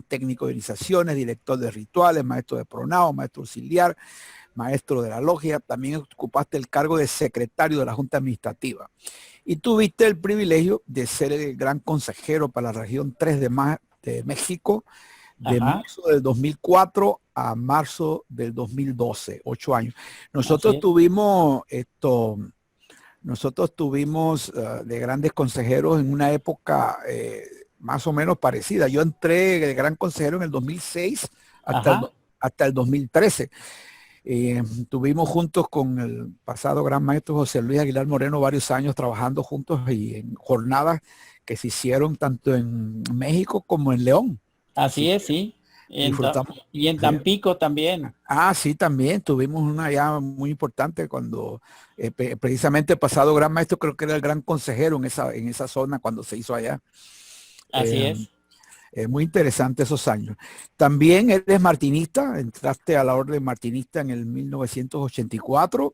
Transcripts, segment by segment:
técnico de iniciaciones, director de rituales, maestro de pronao, maestro auxiliar, maestro de la logia. También ocupaste el cargo de secretario de la Junta Administrativa. Y tuviste el privilegio de ser el gran consejero para la región 3 de México, de Ajá, marzo del 2004 a marzo del 2012, 8 años. así Nosotros es. tuvimos esto, nosotros tuvimos de grandes consejeros en una época más o menos parecida. Yo entré de gran consejero en el 2006 hasta Ajá, hasta el 2013. Tuvimos juntos con el pasado gran maestro José Luis Aguilar Moreno varios años trabajando juntos y en jornadas que se hicieron tanto en México como en León. Así así que es, sí. disfrutamos. Y en Sí. Tampico también. Sí, también tuvimos una ya muy importante cuando precisamente el pasado gran maestro creo que era el gran consejero en esa zona cuando se hizo allá. Así Eh, es. Muy interesante esos años. También eres martinista, entraste a la orden martinista en el 1984,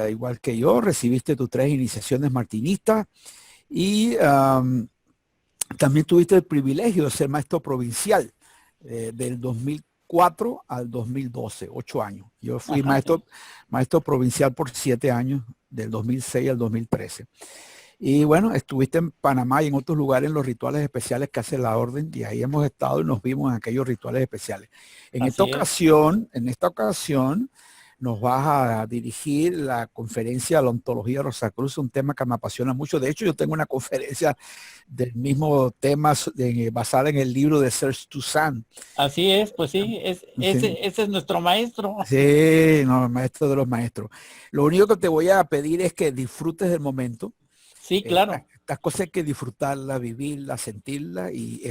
igual que yo, recibiste tus 3 iniciaciones martinistas y también tuviste el privilegio de ser maestro provincial del 2004 al 2012, 8 años. Yo fui Ajá, sí. maestro provincial por 7 años, del 2006 al 2013. Y bueno, estuviste en Panamá y en otros lugares en los rituales especiales que hace la orden y ahí hemos estado y nos vimos en aquellos rituales especiales. Así es. En esta ocasión nos vas a dirigir la conferencia de la ontología Rosacruz, un tema que me apasiona mucho. De hecho, yo tengo una conferencia del mismo tema basada en el libro de Serge Toussaint. Así es, pues sí, Sí, ese es nuestro maestro. sí, no, maestro de los maestros. Lo único que te voy a pedir es que disfrutes del momento. Sí, claro. Estas cosas hay que disfrutarla, vivirla, sentirla y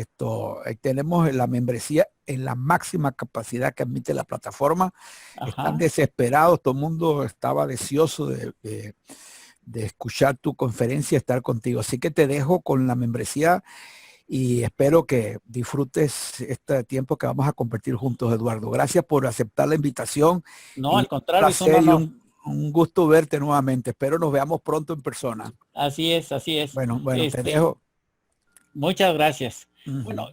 tenemos la membresía en la máxima capacidad que admite la plataforma. Están Ajá. desesperados, todo el mundo estaba deseoso de escuchar tu conferencia y estar contigo. Así que te dejo con la membresía y espero que disfrutes este tiempo que vamos a compartir juntos, Eduardo. Gracias por aceptar la invitación No, y al un contrario, es un placer y honor. un gusto verte nuevamente. Espero nos veamos pronto en persona. Así es, así es. Bueno, te dejo. Muchas gracias. Bueno, Ujú.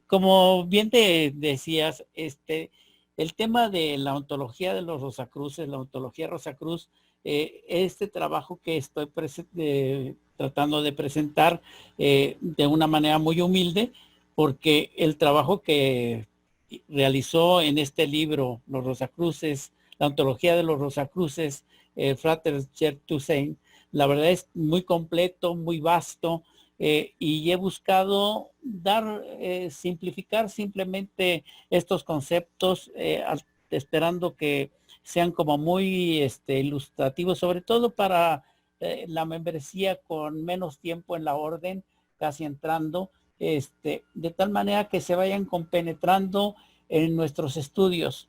como bien te decías, el tema de la ontología de los Rosacruces, la ontología Rosacruz, este trabajo que estoy tratando de presentar de una manera muy humilde, porque el trabajo que realizó en este libro, Los Rosacruces, la ontología de los Rosacruces, Frater Toussaint, la verdad es muy completo, muy vasto, y he buscado simplificar simplemente estos conceptos, esperando que sean como muy ilustrativos, sobre todo para la membresía con menos tiempo en la orden, casi entrando, de tal manera que se vayan compenetrando en nuestros estudios.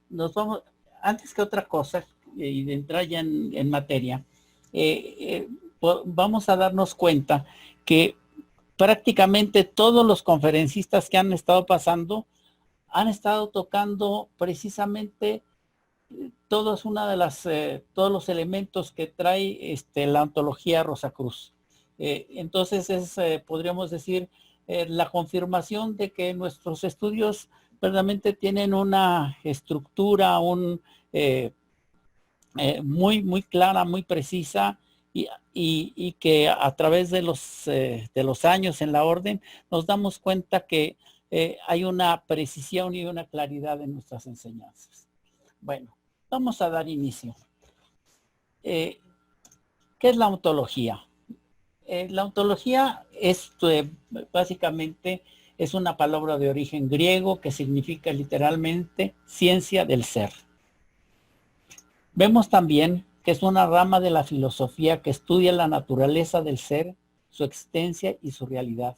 Nos vamos, antes que otra cosa, y de entrar ya en materia, eh, eh, vamos a darnos cuenta que prácticamente todos los conferencistas que han estado pasando han estado tocando precisamente todos los elementos que trae la ontología Rosacruz. Entonces podríamos decir, la confirmación de que nuestros estudios verdaderamente tienen una estructura, eh, muy clara, muy precisa, y que a través de los años en la orden nos damos cuenta que hay una precisión y una claridad en nuestras enseñanzas. Bueno, vamos a dar inicio. Eh, ¿Qué es la ontología? La ontología básicamente es una palabra de origen griego que significa literalmente ciencia del ser. Vemos también que es una rama de la filosofía que estudia la naturaleza del ser, su existencia y su realidad.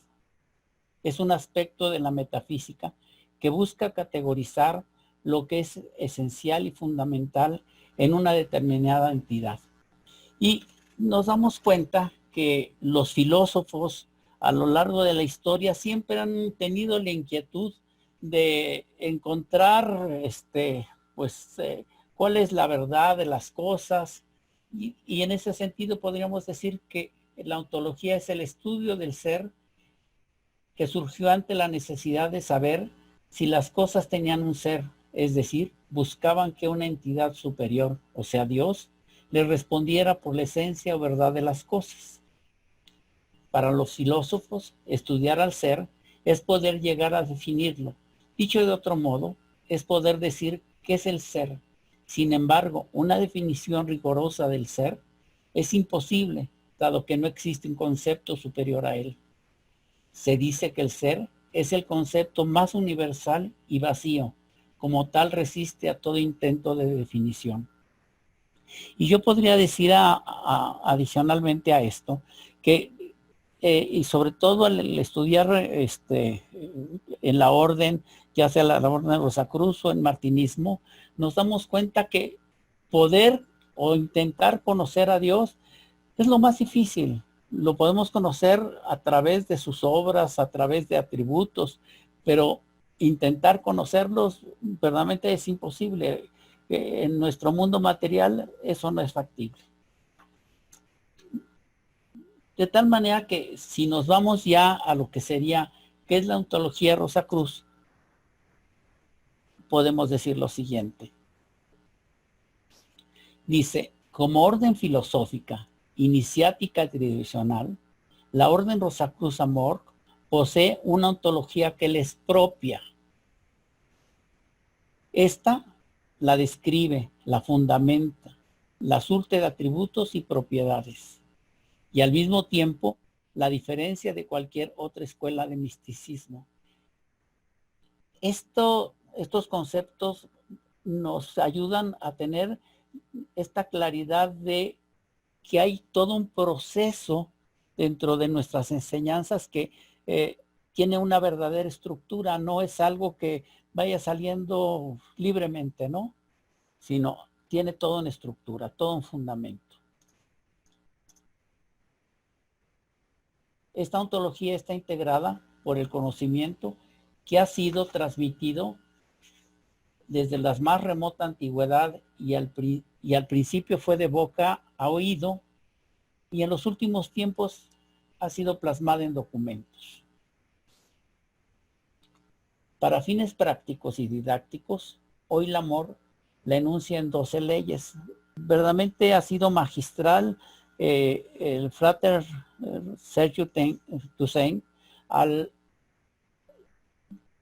Es un aspecto de la metafísica que busca categorizar lo que es esencial y fundamental en una determinada entidad. Y nos damos cuenta que los filósofos a lo largo de la historia siempre han tenido la inquietud de encontrar pues cuál es la verdad de las cosas, y en ese sentido podríamos decir que la ontología es el estudio del ser que surgió ante la necesidad de saber si las cosas tenían un ser, es decir, buscaban que una entidad superior, o sea, Dios, les respondiera por la esencia o verdad de las cosas. Para los filósofos, estudiar al ser es poder llegar a definirlo. Dicho de otro modo, es poder decir qué es el ser. Sin embargo, una definición rigurosa del ser es imposible, dado que no existe un concepto superior a él. Se dice que el ser es el concepto más universal y vacío. Como tal, resiste a todo intento de definición. Y yo podría decir adicionalmente a esto que y sobre todo al estudiar en la orden, ya sea la orden de Rosacruz o en martinismo, nos damos cuenta que poder o intentar conocer a Dios es lo más difícil. Lo podemos conocer a través de sus obras, a través de atributos, pero intentar conocerlos verdaderamente es imposible. En nuestro mundo material eso no es factible. De tal manera que si nos vamos ya a lo que sería, ¿qué es la ontología Rosacruz? Podemos decir lo siguiente. Dice, como orden filosófica, iniciática y tradicional, la orden Rosacruz Amor posee una ontología que le es propia. Esta la describe, la fundamenta, la surte de atributos y propiedades, y al mismo tiempo la diferencia de cualquier otra escuela de misticismo. Estos conceptos nos ayudan a tener esta claridad de que hay todo un proceso dentro de nuestras enseñanzas que tiene una verdadera estructura, no es algo que vaya saliendo libremente, ¿no? Sino tiene todo en estructura, todo un fundamento. Esta ontología está integrada por el conocimiento que ha sido transmitido desde la más remota antigüedad y al principio fue de boca a oído y en los últimos tiempos ha sido plasmada en documentos. Para fines prácticos y didácticos, hoy la amor la enuncia en 12 leyes. Verdaderamente ha sido magistral el frater Sergio Toussaint al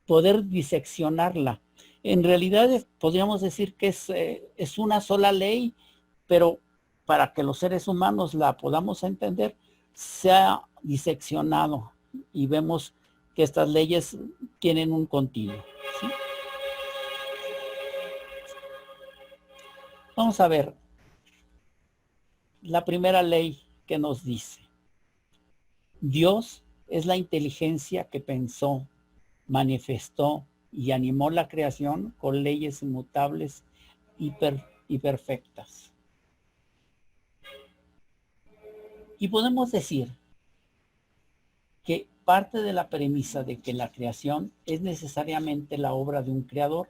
poder diseccionarla. En realidad podríamos decir que es una sola ley, pero para que los seres humanos la podamos entender, se ha diseccionado y vemos que estas leyes tienen un continuo, ¿sí? Vamos a ver la primera ley que nos dice: Dios es la inteligencia que pensó, manifestó y animó la creación con leyes inmutables y perfectas. Y podemos decir que parte de la premisa de que la creación es necesariamente la obra de un creador,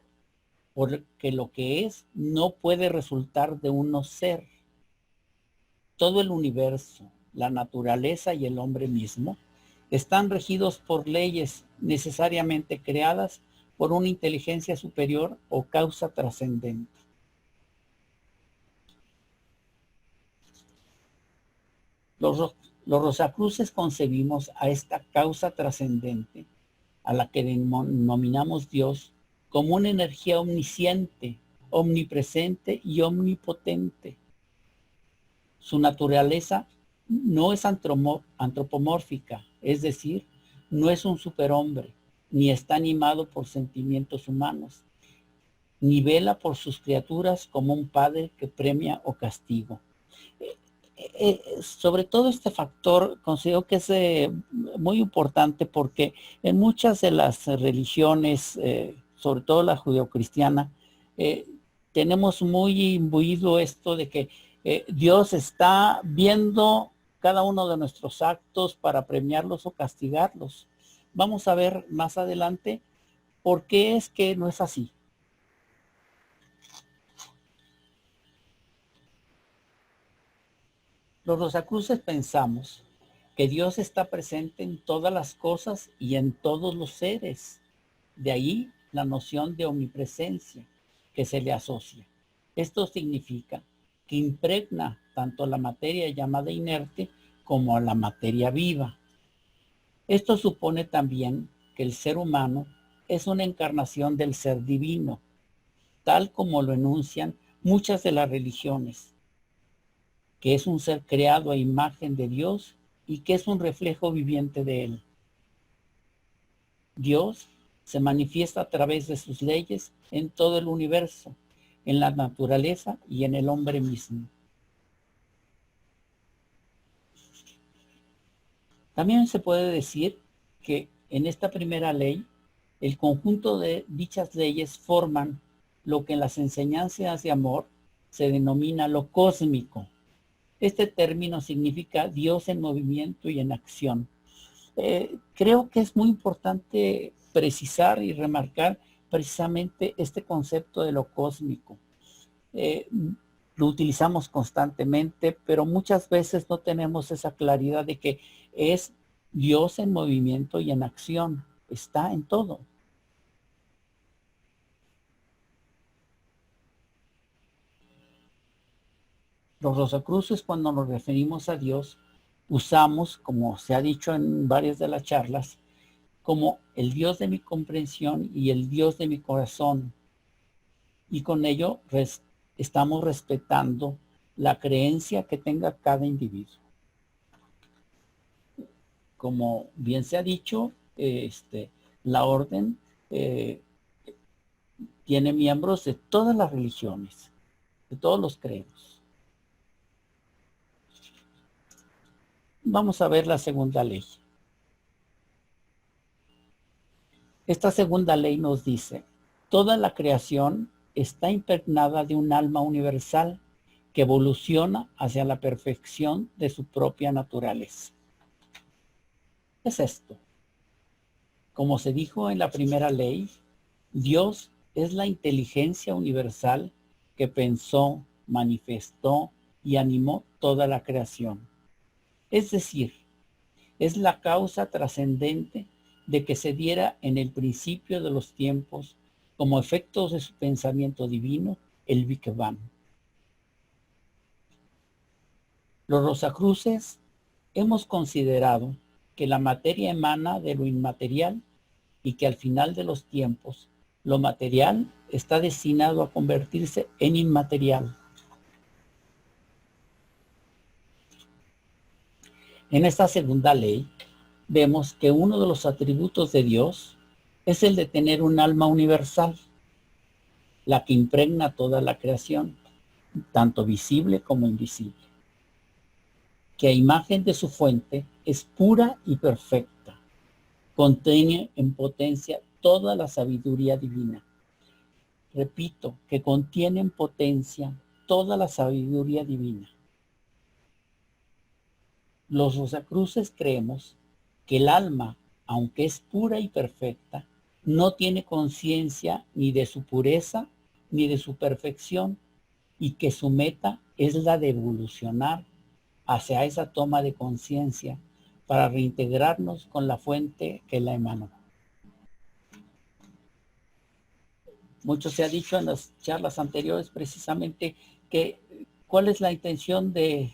porque lo que es no puede resultar de un no ser. Todo el universo, la naturaleza y el hombre mismo están regidos por leyes necesariamente creadas por una inteligencia superior o causa trascendente. Los Rosacruces concebimos a esta causa trascendente, a la que denominamos Dios, como una energía omnisciente, omnipresente y omnipotente. Su naturaleza no es antropomórfica, es decir, no es un superhombre, ni está animado por sentimientos humanos, ni vela por sus criaturas como un padre que premia o castiga. Sobre todo este factor considero que es muy importante porque en muchas de las religiones, sobre todo la judeocristiana, tenemos muy imbuido esto de que Dios está viendo cada uno de nuestros actos para premiarlos o castigarlos. Vamos a ver más adelante por qué es que no es así. Los Rosacruces pensamos que Dios está presente en todas las cosas y en todos los seres. De ahí la noción de omnipresencia que se le asocia. Esto significa que impregna tanto la materia llamada inerte como a la materia viva. Esto supone también que el ser humano es una encarnación del ser divino, tal como lo enuncian muchas de las religiones, que es un ser creado a imagen de Dios y que es un reflejo viviente de él. Dios se manifiesta a través de sus leyes en todo el universo, en la naturaleza y en el hombre mismo. También se puede decir que en esta primera ley, el conjunto de dichas leyes forman lo que en las enseñanzas de amor se denomina lo cósmico. Este término significa Dios en movimiento y en acción. Creo que es muy importante precisar y remarcar precisamente este concepto de lo cósmico. Lo utilizamos constantemente, pero muchas veces no tenemos esa claridad de que es Dios en movimiento y en acción. Está en todo. Los Rosacruces, cuando nos referimos a Dios, usamos, como se ha dicho en varias de las charlas, como el Dios de mi comprensión y el Dios de mi corazón. Y con ello estamos respetando la creencia que tenga cada individuo. Como bien se ha dicho, la orden tiene miembros de todas las religiones, de todos los credos. Vamos a ver la segunda ley. Esta segunda ley nos dice, toda la creación está impregnada de un alma universal que evoluciona hacia la perfección de su propia naturaleza. ¿Qué es esto? Como se dijo en la primera ley, Dios es la inteligencia universal que pensó, manifestó y animó toda la creación. Es decir, es la causa trascendente de que se diera en el principio de los tiempos, como efectos de su pensamiento divino, el Big Bang. Los Rosacruces hemos considerado que la materia emana de lo inmaterial y que al final de los tiempos, lo material está destinado a convertirse en inmaterial. En esta segunda ley, vemos que uno de los atributos de Dios es el de tener un alma universal, la que impregna toda la creación, tanto visible como invisible, que a imagen de su fuente es pura y perfecta, contiene en potencia toda la sabiduría divina. Repito, que contiene en potencia toda la sabiduría divina. Los Rosacruces creemos que el alma, aunque es pura y perfecta, no tiene conciencia ni de su pureza ni de su perfección y que su meta es la de evolucionar hacia esa toma de conciencia para reintegrarnos con la fuente que la emanó. Mucho se ha dicho en las charlas anteriores precisamente que cuál es la intención de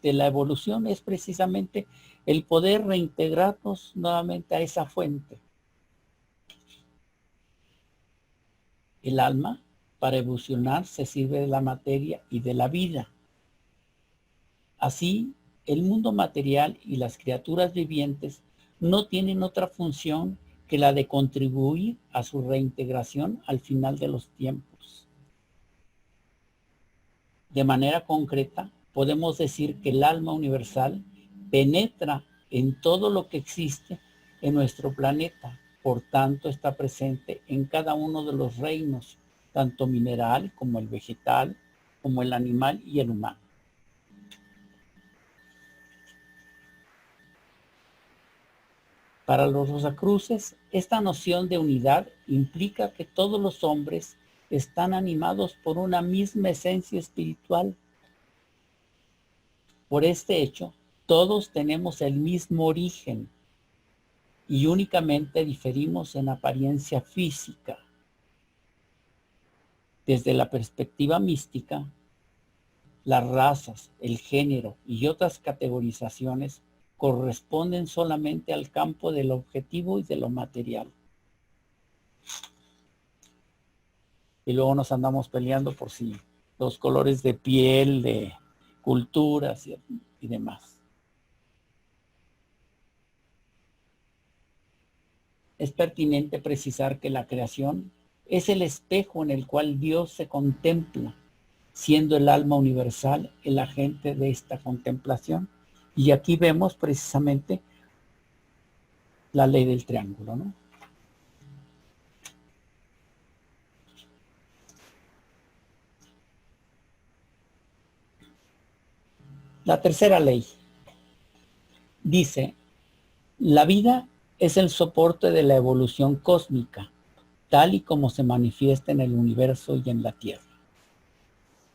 la evolución, es precisamente el poder reintegrarnos nuevamente a esa fuente. El alma, para evolucionar, se sirve de la materia y de la vida. Así, el mundo material y las criaturas vivientes no tienen otra función que la de contribuir a su reintegración al final de los tiempos. De manera concreta, podemos decir que el alma universal penetra en todo lo que existe en nuestro planeta, por tanto está presente en cada uno de los reinos, tanto mineral como el vegetal, como el animal y el humano. Para los Rosacruces, esta noción de unidad implica que todos los hombres están animados por una misma esencia espiritual. Por este hecho, Todos tenemos el mismo origen y únicamente diferimos en apariencia física. Desde la perspectiva mística, las razas, el género y otras categorizaciones corresponden solamente al campo del objetivo y de lo material. Y luego nos andamos peleando por si los colores de piel, de culturas y demás. Es pertinente precisar que la creación es el espejo en el cual Dios se contempla, siendo el alma universal el agente de esta contemplación. Y aquí vemos precisamente la ley del triángulo, ¿no? La tercera ley dice: la vida es el soporte de la evolución cósmica, tal y como se manifiesta en el universo y en la Tierra.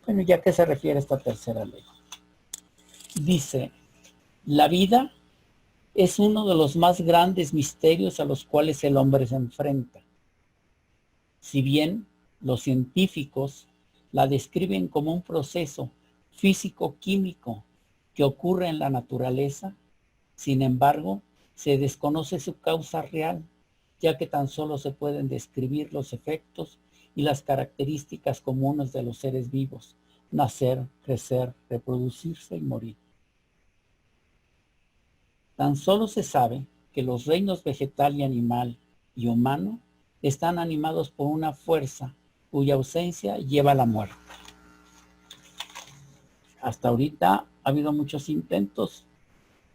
Bueno, ¿ya qué se refiere a esta tercera ley? Dice, la vida es uno de los más grandes misterios a los cuales el hombre se enfrenta. Si bien los científicos la describen como un proceso físico-químico que ocurre en la naturaleza, sin embargo, se desconoce su causa real, ya que tan solo se pueden describir los efectos y las características comunes de los seres vivos: nacer, crecer, reproducirse y morir. Tan solo se sabe que los reinos vegetal y animal y humano están animados por una fuerza cuya ausencia lleva a la muerte. Hasta ahorita ha habido muchos intentos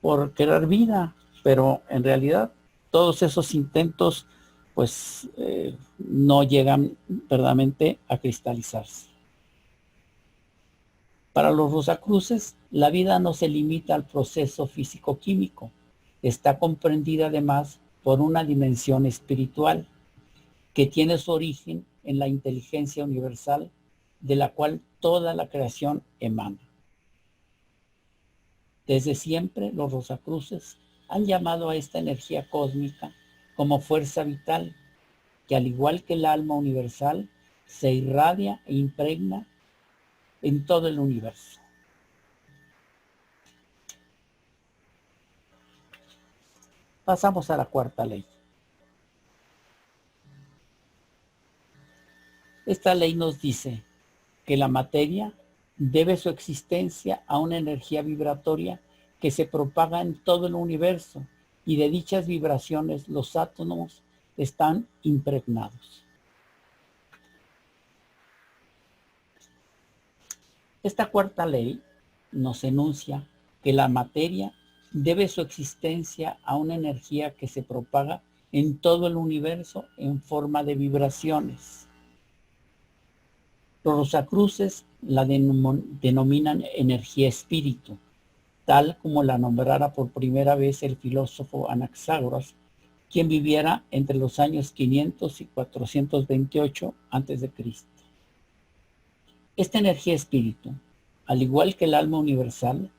por crear vida, pero en realidad todos esos intentos pues no llegan verdaderamente a cristalizarse. Para los Rosacruces, la vida no se limita al proceso físico-químico, está comprendida además por una dimensión espiritual que tiene su origen en la inteligencia universal de la cual toda la creación emana. Desde siempre los Rosacruces han llamado a esta energía cósmica como fuerza vital, que al igual que el alma universal, se irradia e impregna en todo el universo. Pasamos a la cuarta ley. Esta ley nos dice que la materia debe su existencia a una energía vibratoria que se propaga en todo el universo, y de dichas vibraciones los átomos están impregnados. Esta cuarta ley nos enuncia que la materia debe su existencia a una energía que se propaga en todo el universo en forma de vibraciones. Los Rosacruces la denominan energía espíritu, tal como la nombrara por primera vez el filósofo Anaxágoras, quien viviera entre los años 500 y 428 a.C. Esta energía espíritu, al igual que el alma universal,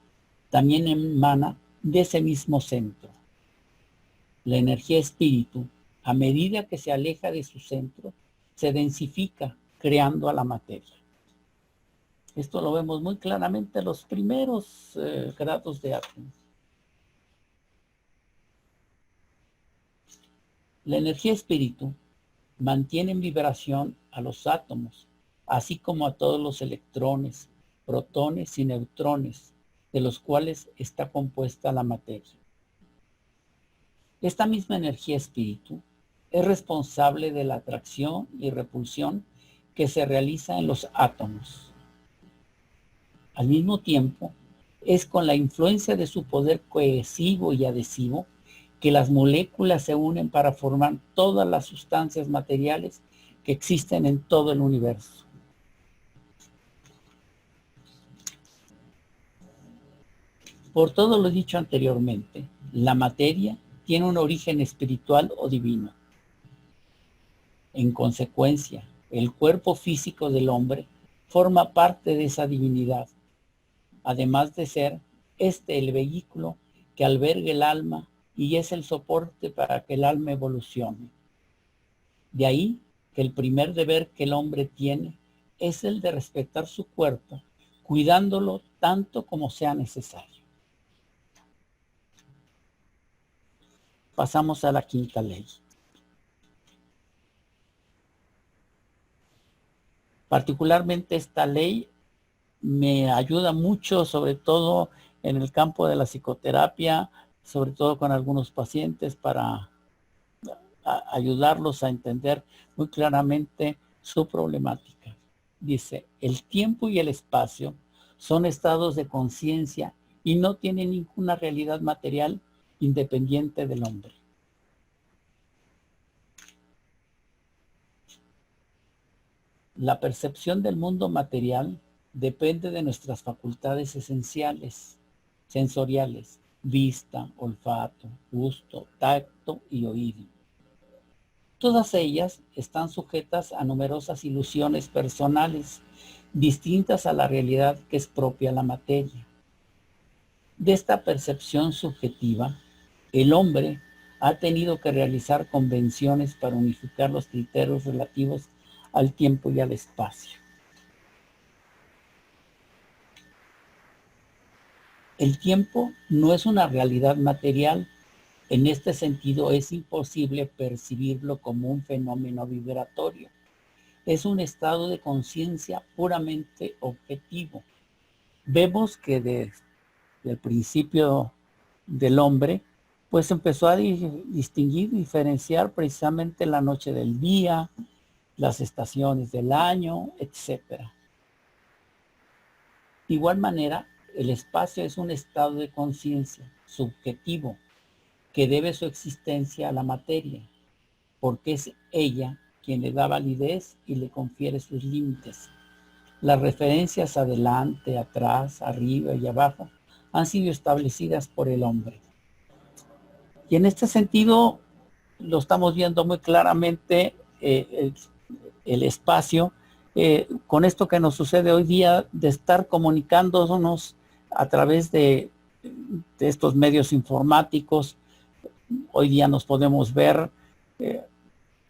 también emana de ese mismo centro. La energía espíritu, a medida que se aleja de su centro, se densifica, creando a la materia. Esto lo vemos muy claramente en los primeros grados de átomos. La energía espíritu mantiene en vibración a los átomos, así como a todos los electrones, protones y neutrones, de los cuales está compuesta la materia. Esta misma energía espíritu es responsable de la atracción y repulsión que se realiza en los átomos. Al mismo tiempo, es con la influencia de su poder cohesivo y adhesivo que las moléculas se unen para formar todas las sustancias materiales que existen en todo el universo. Por todo lo dicho anteriormente, la materia tiene un origen espiritual o divino. En consecuencia, el cuerpo físico del hombre forma parte de esa divinidad, además de ser el vehículo que alberga el alma y es el soporte para que el alma evolucione. De ahí que el primer deber que el hombre tiene es el de respetar su cuerpo, cuidándolo tanto como sea necesario. Pasamos a la quinta ley. Particularmente esta ley me ayuda mucho, sobre todo en el campo de la psicoterapia, sobre todo con algunos pacientes, para ayudarlos a entender muy claramente su problemática. Dice, el tiempo y el espacio son estados de conciencia y no tienen ninguna realidad material independiente del hombre. La percepción del mundo material depende de nuestras facultades esenciales, sensoriales, vista, olfato, gusto, tacto y oído. Todas ellas están sujetas a numerosas ilusiones personales, distintas a la realidad que es propia a la materia. De esta percepción subjetiva, el hombre ha tenido que realizar convenciones para unificar los criterios relativos al tiempo y al espacio. El tiempo no es una realidad material. En este sentido, es imposible percibirlo como un fenómeno vibratorio. Es un estado de conciencia puramente objetivo. Vemos que desde el principio del hombre, pues empezó a distinguir, diferenciar precisamente la noche del día, las estaciones del año, etc. De igual manera, el espacio es un estado de conciencia subjetivo que debe su existencia a la materia, porque es ella quien le da validez y le confiere sus límites. Las referencias adelante, atrás, arriba y abajo han sido establecidas por el hombre. Y en este sentido lo estamos viendo muy claramente el espacio, con esto que nos sucede hoy día de estar comunicándonos a través de estos medios informáticos. Hoy día nos podemos ver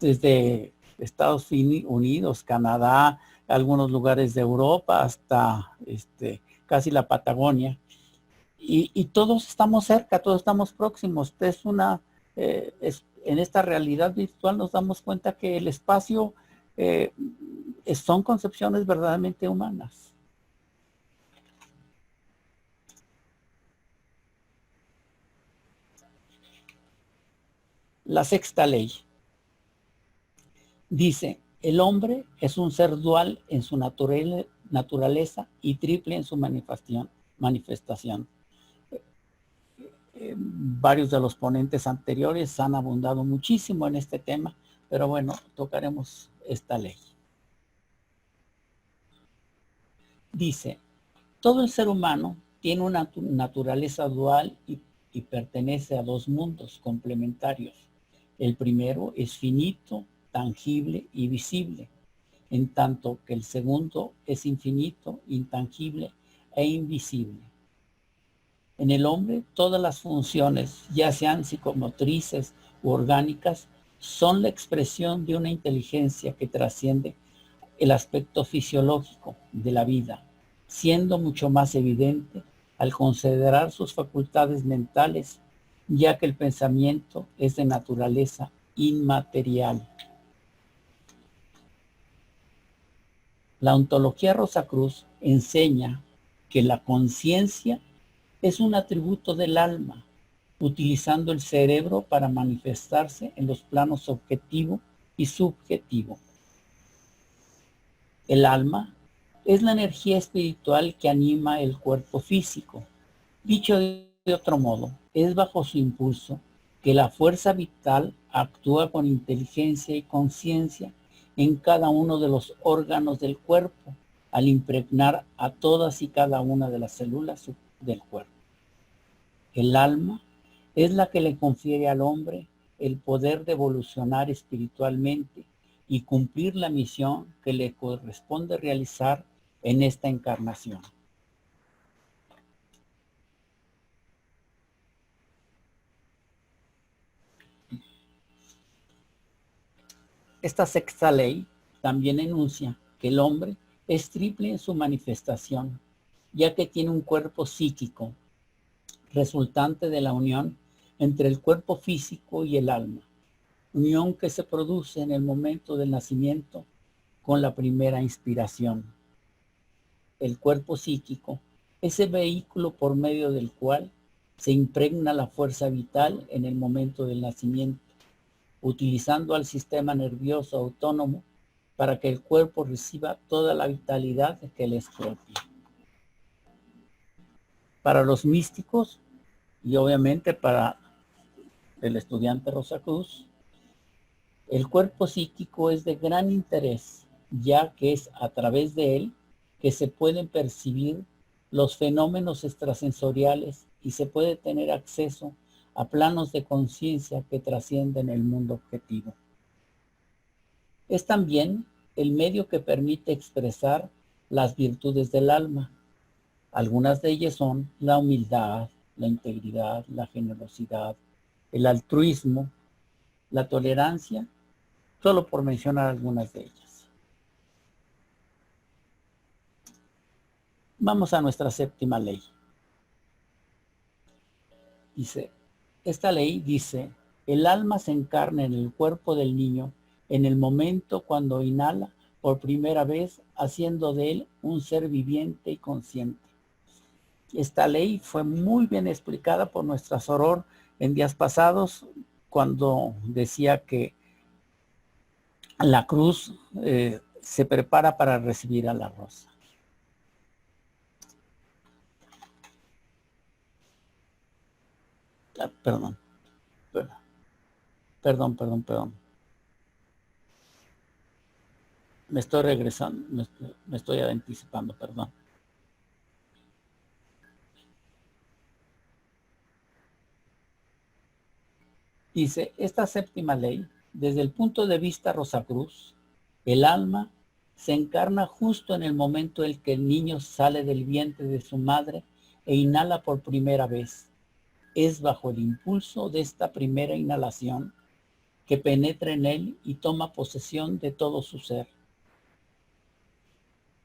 desde Estados Unidos, Canadá, algunos lugares de Europa, hasta casi la Patagonia. Y todos estamos cerca, todos estamos próximos. En esta realidad virtual nos damos cuenta que el espacio son concepciones verdaderamente humanas. La sexta ley dice, el hombre es un ser dual en su naturaleza y triple en su manifestación. Varios de los ponentes anteriores han abundado muchísimo en este tema, pero bueno, tocaremos esta ley. Dice, todo el ser humano tiene una naturaleza dual y pertenece a dos mundos complementarios. El primero es finito, tangible y visible, en tanto que el segundo es infinito, intangible e invisible. En el hombre, todas las funciones, ya sean psicomotrices u orgánicas, son la expresión de una inteligencia que trasciende el aspecto fisiológico de la vida, siendo mucho más evidente al considerar sus facultades mentales, ya que el pensamiento es de naturaleza inmaterial. La ontología Rosacruz enseña que la conciencia es un atributo del alma, utilizando el cerebro para manifestarse en los planos objetivo y subjetivo. El alma es la energía espiritual que anima el cuerpo físico. Dicho de otro modo, es bajo su impulso que la fuerza vital actúa con inteligencia y conciencia en cada uno de los órganos del cuerpo, al impregnar a todas y cada una de las células del cuerpo. El alma es la que le confiere al hombre el poder de evolucionar espiritualmente y cumplir la misión que le corresponde realizar en esta encarnación. Esta sexta ley también enuncia que el hombre es triple en su manifestación, ya que tiene un cuerpo psíquico, resultante de la unión entre el cuerpo físico y el alma, unión que se produce en el momento del nacimiento con la primera inspiración. El cuerpo psíquico es el vehículo por medio del cual se impregna la fuerza vital en el momento del nacimiento, utilizando al sistema nervioso autónomo para que el cuerpo reciba toda la vitalidad que le es propia. Para los místicos y obviamente para el estudiante Rosacruz, el cuerpo psíquico es de gran interés, ya que es a través de él que se pueden percibir los fenómenos extrasensoriales y se puede tener acceso a planos de conciencia que trascienden el mundo objetivo. Es también el medio que permite expresar las virtudes del alma. Algunas de ellas son la humildad, la integridad, la generosidad, el altruismo, la tolerancia, solo por mencionar algunas de ellas. Vamos a nuestra séptima ley. Esta ley dice, el alma se encarna en el cuerpo del niño en el momento cuando inhala por primera vez, haciendo de él un ser viviente y consciente. Esta ley fue muy bien explicada por nuestra soror en días pasados, cuando decía que la cruz se prepara para recibir a la rosa. Perdón. Me estoy regresando, me estoy anticipando, perdón. Dice, esta séptima ley, desde el punto de vista Rosacruz, el alma se encarna justo en el momento en que el niño sale del vientre de su madre e inhala por primera vez. Es bajo el impulso de esta primera inhalación que penetra en él y toma posesión de todo su ser.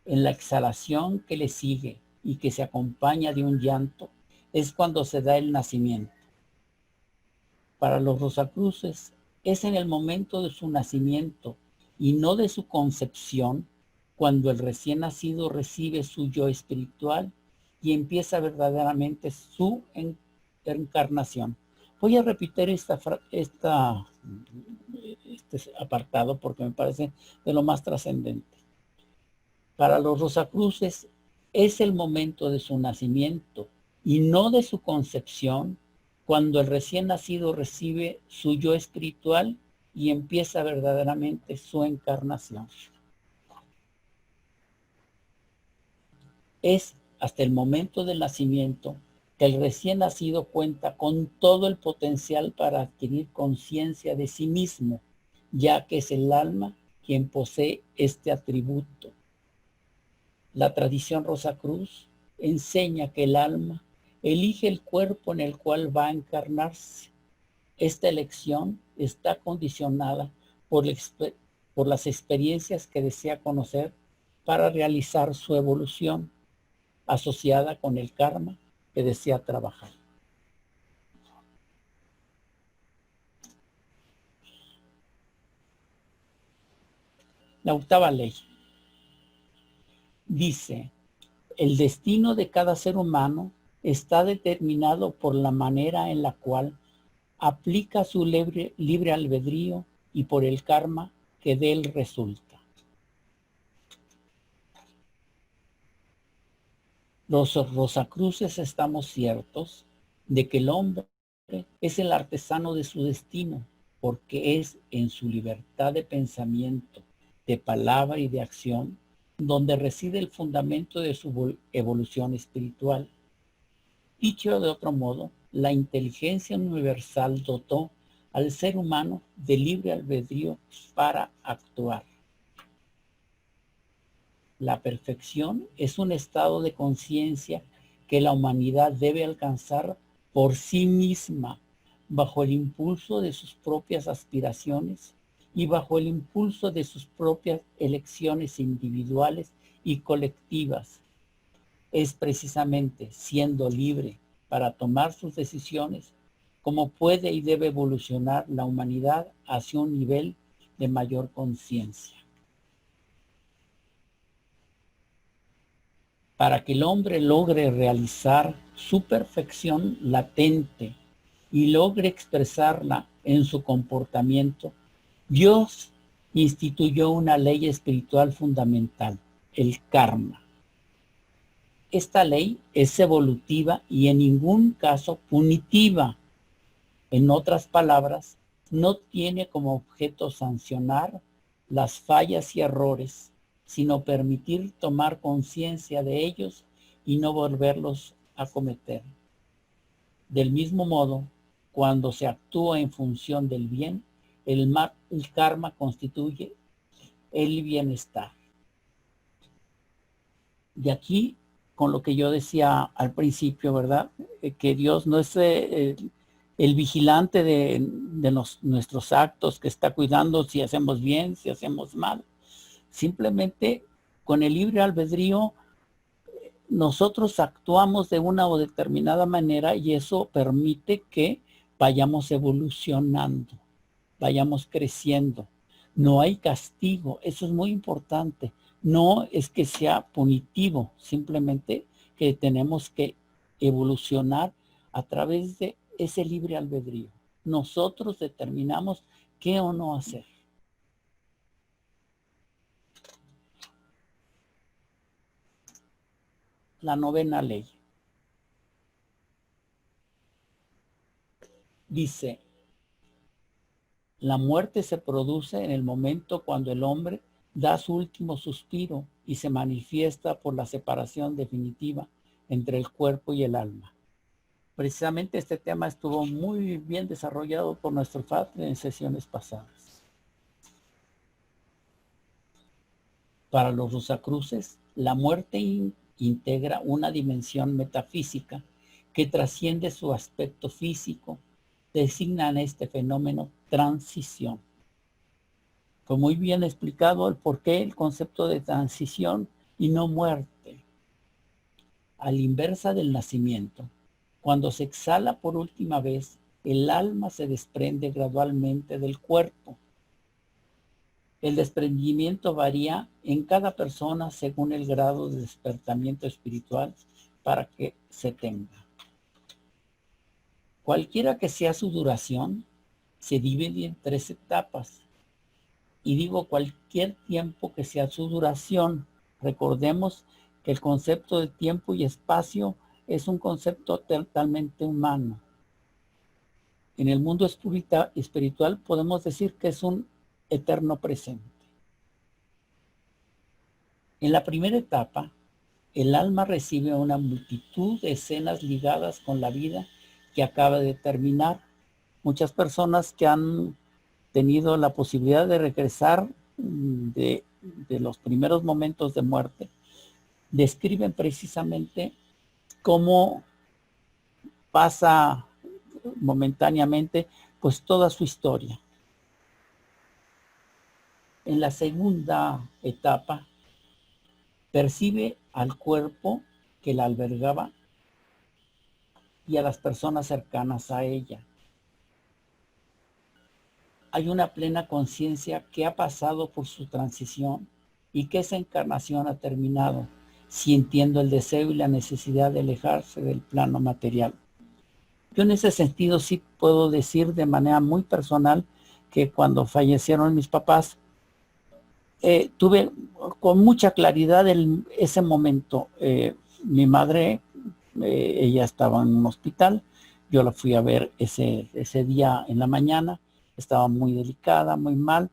En la exhalación que le sigue y que se acompaña de un llanto, es cuando se da el nacimiento. Para los Rosacruces, es en el momento de su nacimiento y no de su concepción, cuando el recién nacido recibe su yo espiritual y empieza verdaderamente su encarnación. Voy a repetir este apartado porque me parece de lo más trascendente. Para los Rosacruces es el momento de su nacimiento y no de su concepción, cuando el recién nacido recibe su yo espiritual y empieza verdaderamente su encarnación. Es hasta el momento del nacimiento que el recién nacido cuenta con todo el potencial para adquirir conciencia de sí mismo, ya que es el alma quien posee este atributo. La tradición Rosacruz enseña que el alma elige el cuerpo en el cual va a encarnarse. Esta elección está condicionada por las experiencias que desea conocer para realizar su evolución, asociada con el karma que desea trabajar. La octava ley dice, el destino de cada ser humano está determinado por la manera en la cual aplica su libre albedrío y por el karma que de él resulta. Los Rosacruces estamos ciertos de que el hombre es el artesano de su destino, porque es en su libertad de pensamiento, de palabra y de acción donde reside el fundamento de su evolución espiritual. Dicho de otro modo, la inteligencia universal dotó al ser humano de libre albedrío para actuar. La perfección es un estado de conciencia que la humanidad debe alcanzar por sí misma, bajo el impulso de sus propias aspiraciones y bajo el impulso de sus propias elecciones individuales y colectivas. Es precisamente siendo libre para tomar sus decisiones como puede y debe evolucionar la humanidad hacia un nivel de mayor conciencia. Para que el hombre logre realizar su perfección latente y logre expresarla en su comportamiento, Dios instituyó una ley espiritual fundamental, el karma. Esta ley es evolutiva y en ningún caso punitiva. En otras palabras, no tiene como objeto sancionar las fallas y errores, sino permitir tomar conciencia de ellos y no volverlos a cometer. Del mismo modo, cuando se actúa en función del bien, el karma constituye el bienestar. De aquí, con lo que yo decía al principio, ¿verdad? Que Dios no es el vigilante de nuestros actos, que está cuidando si hacemos bien, si hacemos mal. Simplemente con el libre albedrío nosotros actuamos de una o determinada manera y eso permite que vayamos evolucionando, vayamos creciendo. No hay castigo, eso es muy importante. No es que sea punitivo, simplemente que tenemos que evolucionar a través de ese libre albedrío. Nosotros determinamos qué o no hacer. La novena ley dice: la muerte se produce en el momento cuando el hombre da su último suspiro y se manifiesta por la separación definitiva entre el cuerpo y el alma. Precisamente este tema estuvo muy bien desarrollado por nuestro padre en sesiones pasadas. Para los Rosacruces, la muerte integra una dimensión metafísica que trasciende su aspecto físico. Designan este fenómeno transición. Fue muy bien explicado el porqué el concepto de transición y no muerte. A la inversa del nacimiento, cuando se exhala por última vez, el alma se desprende gradualmente del cuerpo. El desprendimiento varía en cada persona según el grado de despertamiento espiritual para que se tenga. Cualquiera que sea su duración, se divide en 3 etapas. Y digo cualquier tiempo que sea su duración. Recordemos que el concepto de tiempo y espacio es un concepto totalmente humano. En el mundo espiritual podemos decir que es un eterno presente. En la primera etapa, el alma recibe una multitud de escenas ligadas con la vida que acaba de terminar. Muchas personas que han tenido la posibilidad de regresar de los primeros momentos de muerte, describen precisamente cómo pasa momentáneamente pues toda su historia. En la segunda etapa, percibe al cuerpo que la albergaba y a las personas cercanas a ella. Hay una plena conciencia que ha pasado por su transición y que esa encarnación ha terminado, sintiendo el deseo y la necesidad de alejarse del plano material. Yo en ese sentido sí puedo decir de manera muy personal que cuando fallecieron mis papás, tuve con mucha claridad ese momento. Mi madre, ella estaba en un hospital, yo la fui a ver ese día en la mañana, estaba muy delicada, muy mal,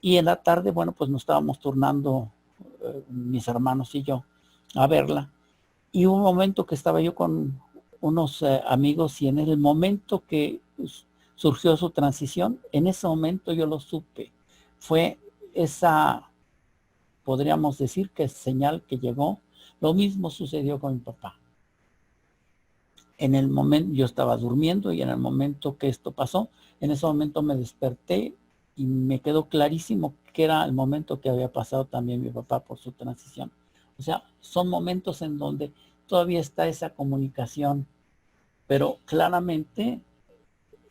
y en la tarde, bueno, pues nos estábamos turnando mis hermanos y yo a verla. Y hubo un momento que estaba yo con unos amigos y en el momento que surgió su transición, en ese momento yo lo supe. Fue esa, podríamos decir que es señal que llegó. Lo mismo sucedió con mi papá. En el momento, yo estaba durmiendo y en el momento que esto pasó, en ese momento me desperté y me quedó clarísimo que era el momento que había pasado también mi papá por su transición. O sea, son momentos en donde todavía está esa comunicación, pero claramente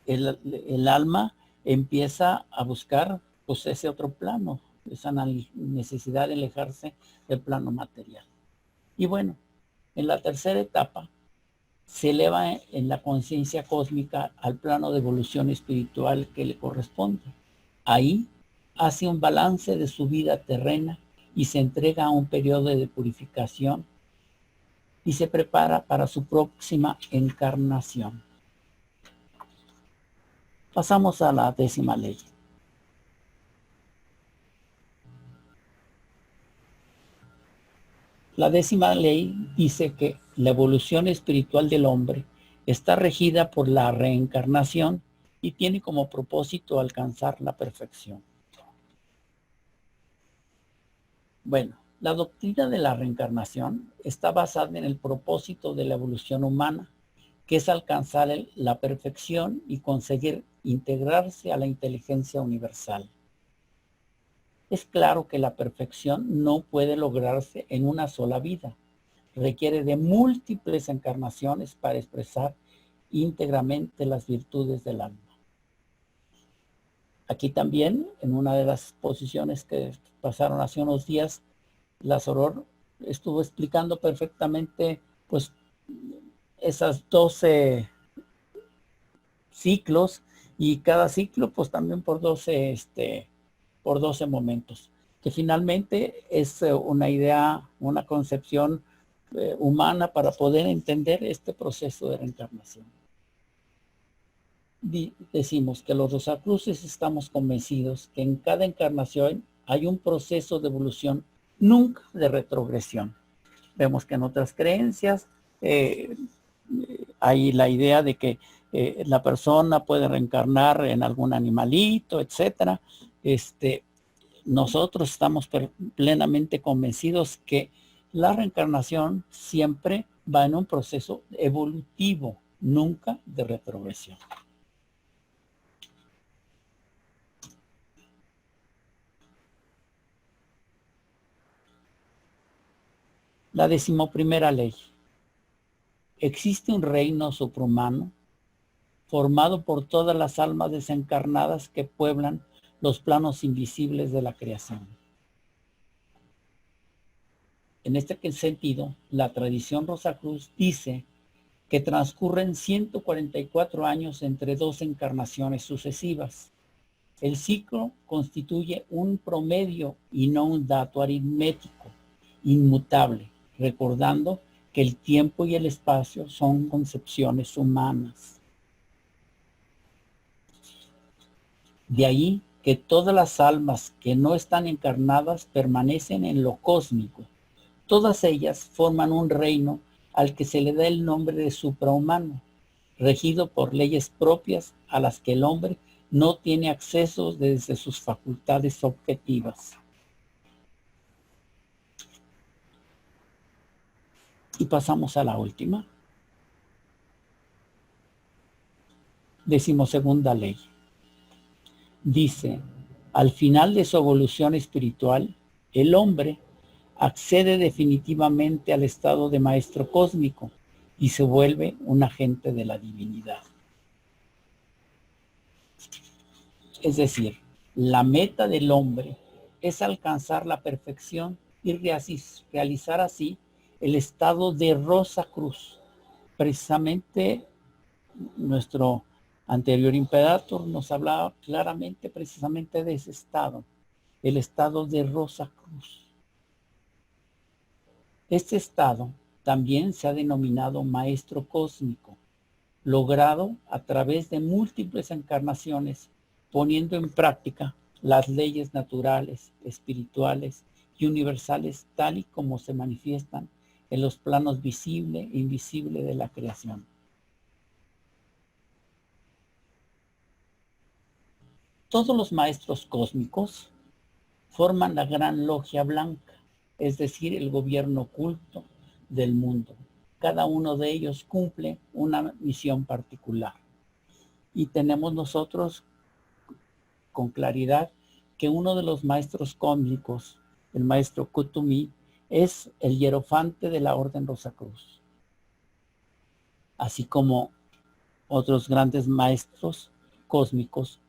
el alma empieza a buscar pues ese otro plano, esa necesidad de alejarse del plano material. Y bueno, en la tercera etapa se eleva en la conciencia cósmica al plano de evolución espiritual que le corresponde. Ahí hace un balance de su vida terrena y se entrega a un periodo de purificación y se prepara para su próxima encarnación. Pasamos a la 10ª ley. La 10ª ley dice que la evolución espiritual del hombre está regida por la reencarnación y tiene como propósito alcanzar la perfección. Bueno, la doctrina de la reencarnación está basada en el propósito de la evolución humana, que es alcanzar la perfección y conseguir integrarse a la inteligencia universal. Es claro que la perfección no puede lograrse en una sola vida. Requiere de múltiples encarnaciones para expresar íntegramente las virtudes del alma. Aquí también, en una de las exposiciones que pasaron hace unos días, la Soror estuvo explicando perfectamente pues esas 12 ciclos y cada ciclo pues también por 12 momentos, que finalmente es una idea, una concepción humana para poder entender este proceso de reencarnación. Decimos que los Rosacruces estamos convencidos que en cada encarnación hay un proceso de evolución, nunca de retrogresión. Vemos que en otras creencias hay la idea de que la persona puede reencarnar en algún animalito, etcétera. Nosotros estamos plenamente convencidos que la reencarnación siempre va en un proceso evolutivo, nunca de retrogresión. La 11ª ley. Existe un reino suprahumano formado por todas las almas desencarnadas que pueblan los planos invisibles de la creación. En este sentido, la tradición Rosacruz dice que transcurren 144 años entre dos encarnaciones sucesivas. El ciclo constituye un promedio y no un dato aritmético inmutable, recordando que el tiempo y el espacio son concepciones humanas. De ahí que todas las almas que no están encarnadas permanecen en lo cósmico. Todas ellas forman un reino al que se le da el nombre de suprahumano, regido por leyes propias a las que el hombre no tiene acceso desde sus facultades objetivas. Y pasamos a la última. 12ª ley. Dice, al final de su evolución espiritual, el hombre accede definitivamente al estado de maestro cósmico y se vuelve un agente de la divinidad. Es decir, la meta del hombre es alcanzar la perfección y realizar así el estado de Rosacruz. Precisamente nuestro anterior imperator nos hablaba claramente precisamente de ese estado, el estado de Rosacruz. Este estado también se ha denominado maestro cósmico, logrado a través de múltiples encarnaciones, poniendo en práctica las leyes naturales, espirituales y universales tal y como se manifiestan en los planos visible e invisible de la creación. Todos los maestros cósmicos forman la gran logia blanca, es decir, el gobierno oculto del mundo. Cada uno de ellos cumple una misión particular. Y tenemos nosotros con claridad que uno de los maestros cósmicos, el maestro Kuthumi, es el hierofante de la Orden Rosacruz, así como otros grandes maestros cósmicos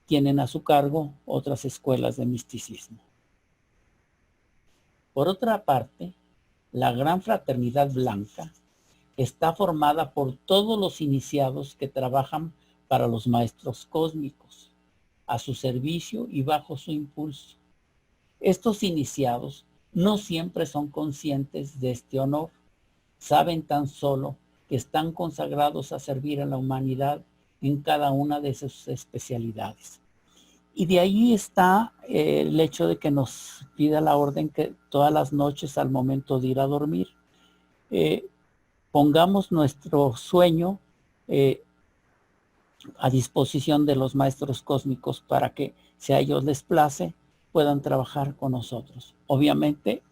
tienen a su cargo otras escuelas de misticismo. Por otra parte, la Gran Fraternidad Blanca está formada por todos los iniciados que trabajan para los maestros cósmicos, a su servicio y bajo su impulso. Estos iniciados no siempre son conscientes de este honor, saben tan solo que están consagrados a servir a la humanidad en cada una de sus especialidades. Y de ahí está el hecho de que nos pida la orden que todas las noches al momento de ir a dormir, pongamos nuestro sueño a disposición de los maestros cósmicos para que, si a ellos les place, puedan trabajar con nosotros. Obviamente,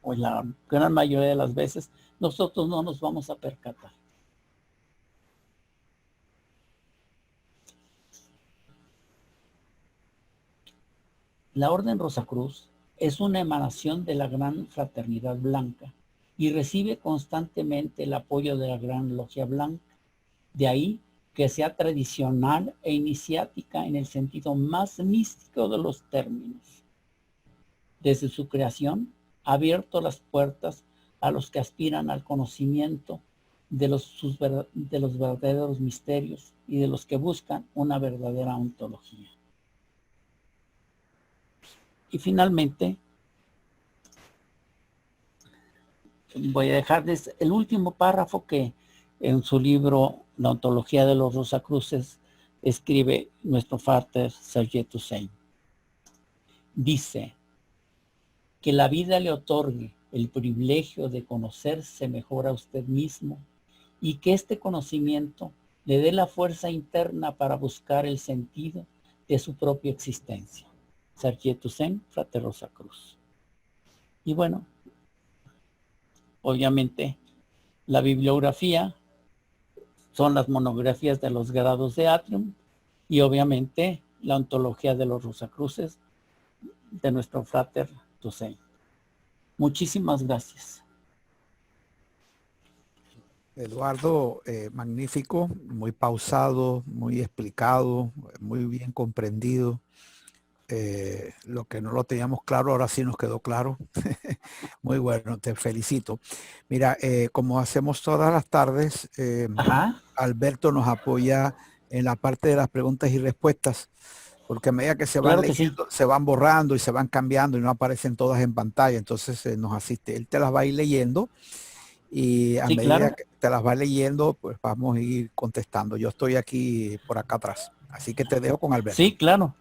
o la gran mayoría de las veces, nosotros no nos vamos a percatar. La Orden Rosacruz es una emanación de la Gran Fraternidad Blanca y recibe constantemente el apoyo de la Gran Logia Blanca. De ahí que sea tradicional e iniciática en el sentido más místico de los términos. Desde su creación, ha abierto las puertas a los que aspiran al conocimiento de los verdaderos misterios y de los que buscan una verdadera ontología. Y finalmente, voy a dejarles el último párrafo que en su libro La ontología de los Rosacruces escribe nuestro Frater Sergei Toussaint. Dice: que la vida le otorgue el privilegio de conocerse mejor a usted mismo y que este conocimiento le dé la fuerza interna para buscar el sentido de su propia existencia. Sergei Toussaint, Frater Rosacruz. Y bueno, obviamente la bibliografía son las monografías de los grados de Atrium y obviamente la ontología de los Rosacruces de nuestro Frater Toussaint. Muchísimas gracias. Eduardo, magnífico, muy pausado, muy explicado, muy bien comprendido. Lo que no lo teníamos claro, ahora sí nos quedó claro. Muy bueno, te felicito. Mira, como hacemos todas las tardes, Alberto nos apoya en la parte de las preguntas y respuestas, porque a medida que se van leyendo, se van borrando y se van cambiando y no aparecen todas en pantalla, entonces nos asiste. Él te las va a ir leyendo y a medida que te las va leyendo, pues vamos a ir contestando. Yo estoy aquí por acá atrás, así que te dejo con Alberto. Sí, claro.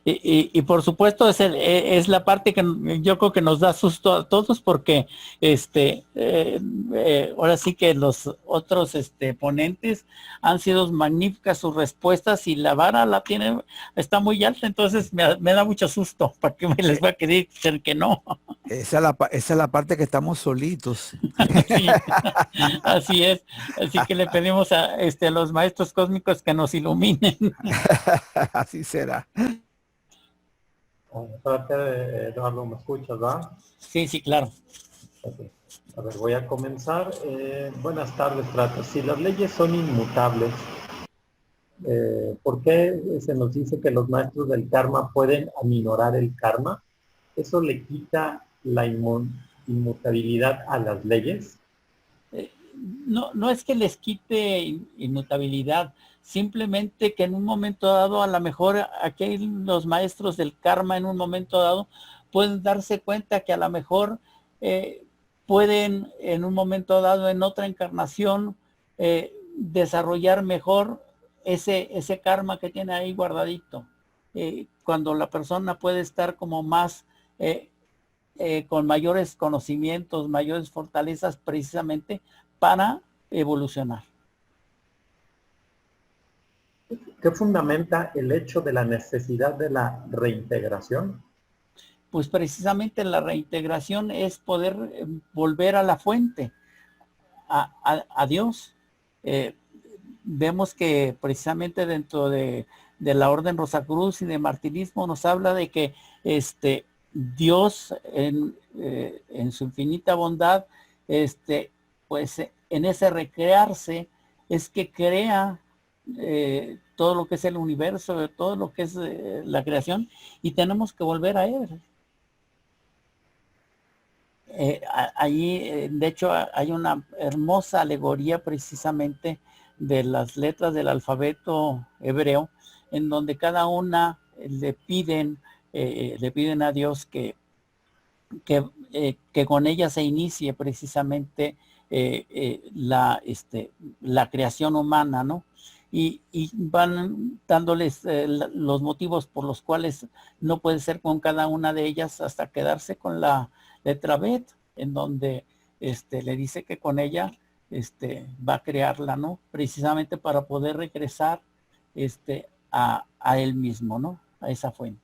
Y por supuesto es la parte que yo creo que nos da susto a todos porque ahora sí que los otros ponentes han sido magníficas sus respuestas y la vara está muy alta, entonces me da mucho susto. ¿Para qué me les va a querer ser que no? Esa es la parte que estamos solitos. Sí, así es. Así que le pedimos a los maestros cósmicos que nos iluminen. Así será. Eduardo, ¿me escuchas, va? Sí, sí, claro. Okay. A ver, voy a comenzar. Buenas tardes, Frater. Si las leyes son inmutables, ¿por qué se nos dice que los maestros del karma pueden aminorar el karma? ¿Eso le quita la inmutabilidad a las leyes? No es que les quite inmutabilidad, simplemente que en un momento dado, a lo mejor aquí los maestros del karma en un momento dado pueden darse cuenta que a lo mejor pueden en un momento dado, en otra encarnación, desarrollar mejor ese karma que tiene ahí guardadito. Cuando la persona puede estar como más con mayores conocimientos, mayores fortalezas precisamente para evolucionar. ¿Qué fundamenta el hecho de la necesidad de la reintegración? Pues precisamente la reintegración es poder volver a la fuente, a Dios. Vemos que precisamente dentro de la Orden Rosacruz y de martirismo nos habla de que Dios en su infinita bondad, pues en ese recrearse es que crea todo lo que es el universo, todo lo que es la creación, y tenemos que volver a Él. Allí, de hecho, hay una hermosa alegoría precisamente de las letras del alfabeto hebreo, en donde cada una le piden a Dios que con ella se inicie precisamente la creación humana, ¿no? Y van dándoles los motivos por los cuales no puede ser con cada una de ellas hasta quedarse con la letra Bet, en donde le dice que con ella va a crearla, ¿no? Precisamente para poder regresar a él mismo, ¿no? A esa fuente.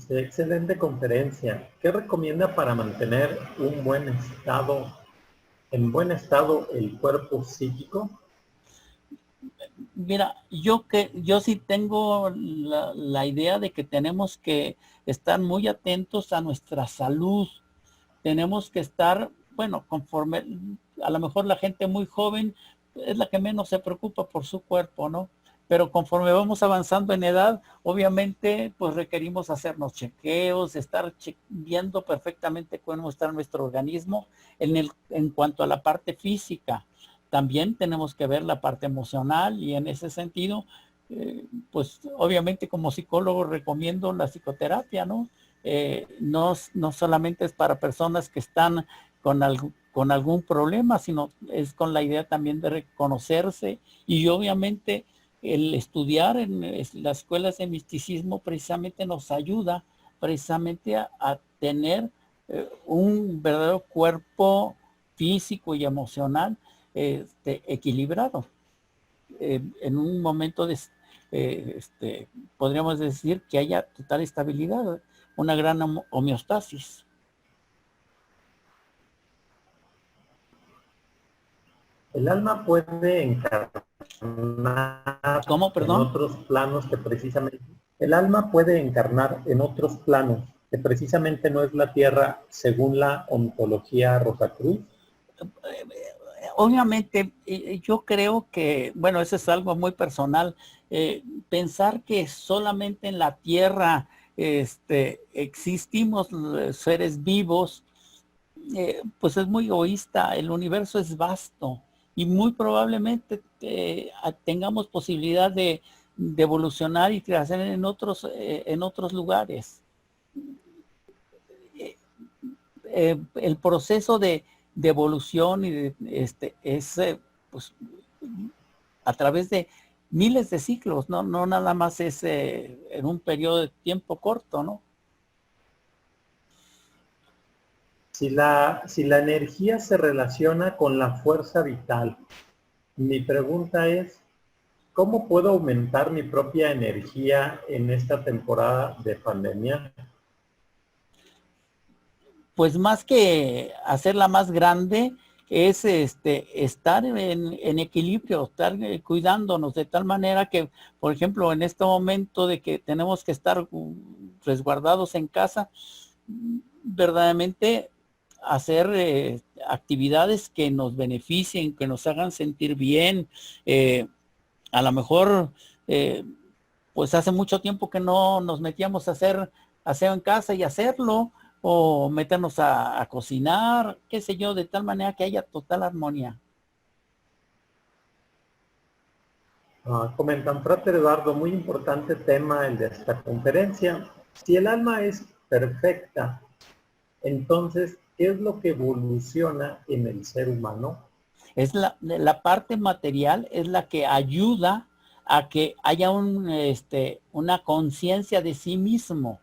Excelente conferencia. ¿Qué recomienda para mantener en buen estado el cuerpo psíquico? Mira, yo sí tengo la idea de que tenemos que estar muy atentos a nuestra salud. Tenemos que estar, bueno, conforme, a lo mejor la gente muy joven es la que menos se preocupa por su cuerpo, ¿no? Pero conforme vamos avanzando en edad, obviamente, pues requerimos hacernos chequeos, estar viendo perfectamente cómo está nuestro organismo en cuanto a la parte física. También tenemos que ver la parte emocional, y en ese sentido, pues obviamente como psicólogo recomiendo la psicoterapia, ¿no? No solamente es para personas que están con algún problema, sino es con la idea también de reconocerse, y obviamente el estudiar en las escuelas de misticismo precisamente nos ayuda precisamente a tener un verdadero cuerpo físico y emocional equilibrado. En un momento podríamos decir que haya total estabilidad, una gran homeostasis. El alma puede encarnar ¿Cómo, perdón? en otros planos que precisamente... El alma puede encarnar en otros planos que precisamente no es la Tierra, según la ontología Rosacruz. Obviamente, yo creo que, bueno, eso es algo muy personal. Pensar que solamente en la Tierra existimos seres vivos, pues es muy egoísta. El universo es vasto y muy probablemente tengamos posibilidad de evolucionar y crecer en otros lugares. El proceso de evolución y es pues a través de miles de ciclos, no nada más es en un periodo de tiempo corto, ¿no? Si la energía se relaciona con la fuerza vital, mi pregunta es, ¿cómo puedo aumentar mi propia energía en esta temporada de pandemia? Pues más que hacerla más grande, es estar en equilibrio, estar cuidándonos de tal manera que, por ejemplo, en este momento de que tenemos que estar resguardados en casa, verdaderamente hacer actividades que nos beneficien, que nos hagan sentir bien. A lo mejor, pues hace mucho tiempo que no nos metíamos a hacer aseo en casa, y hacerlo, o meternos a cocinar, qué sé yo, de tal manera que haya total armonía. Comentan, Frater Eduardo, muy importante tema el de esta conferencia. Si el alma es perfecta, entonces, ¿qué es lo que evoluciona en el ser humano? Es la parte material, es la que ayuda a que haya una conciencia de sí mismo.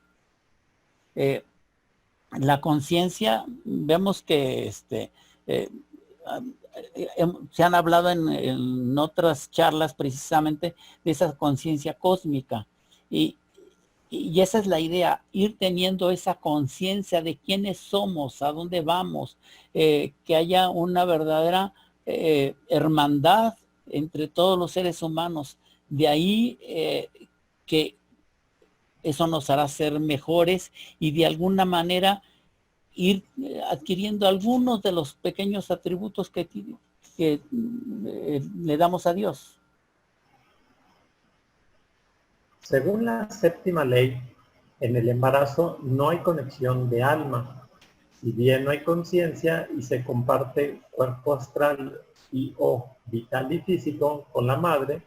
La conciencia, vemos que se han hablado en otras charlas precisamente de esa conciencia cósmica, y esa es la idea, ir teniendo esa conciencia de quiénes somos, a dónde vamos, que haya una verdadera hermandad entre todos los seres humanos. De ahí que eso nos hará ser mejores y de alguna manera ir adquiriendo algunos de los pequeños atributos que le damos a Dios. Según la séptima ley, en el embarazo no hay conexión de alma. Si bien no hay conciencia y se comparte cuerpo astral y o vital y físico con la madre,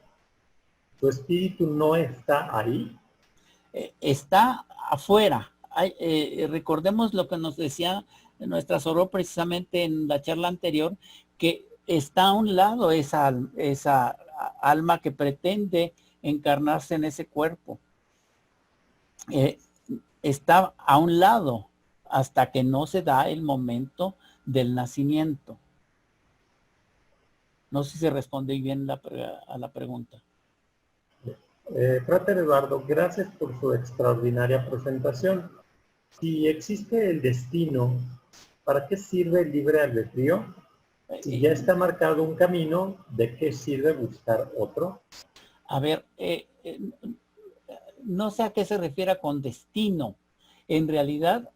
tu espíritu no está ahí. Está afuera. Recordemos lo que nos decía nuestra Soror precisamente en la charla anterior, que está a un lado esa alma que pretende encarnarse en ese cuerpo. Está a un lado hasta que no se da el momento del nacimiento. No sé si se responde bien a la pregunta. Frater Eduardo, gracias por su extraordinaria presentación. Si existe el destino, ¿para qué sirve el libre albedrío? Si ya está marcado un camino, ¿de qué sirve buscar otro? A ver, no sé a qué se refiere con destino. En realidad,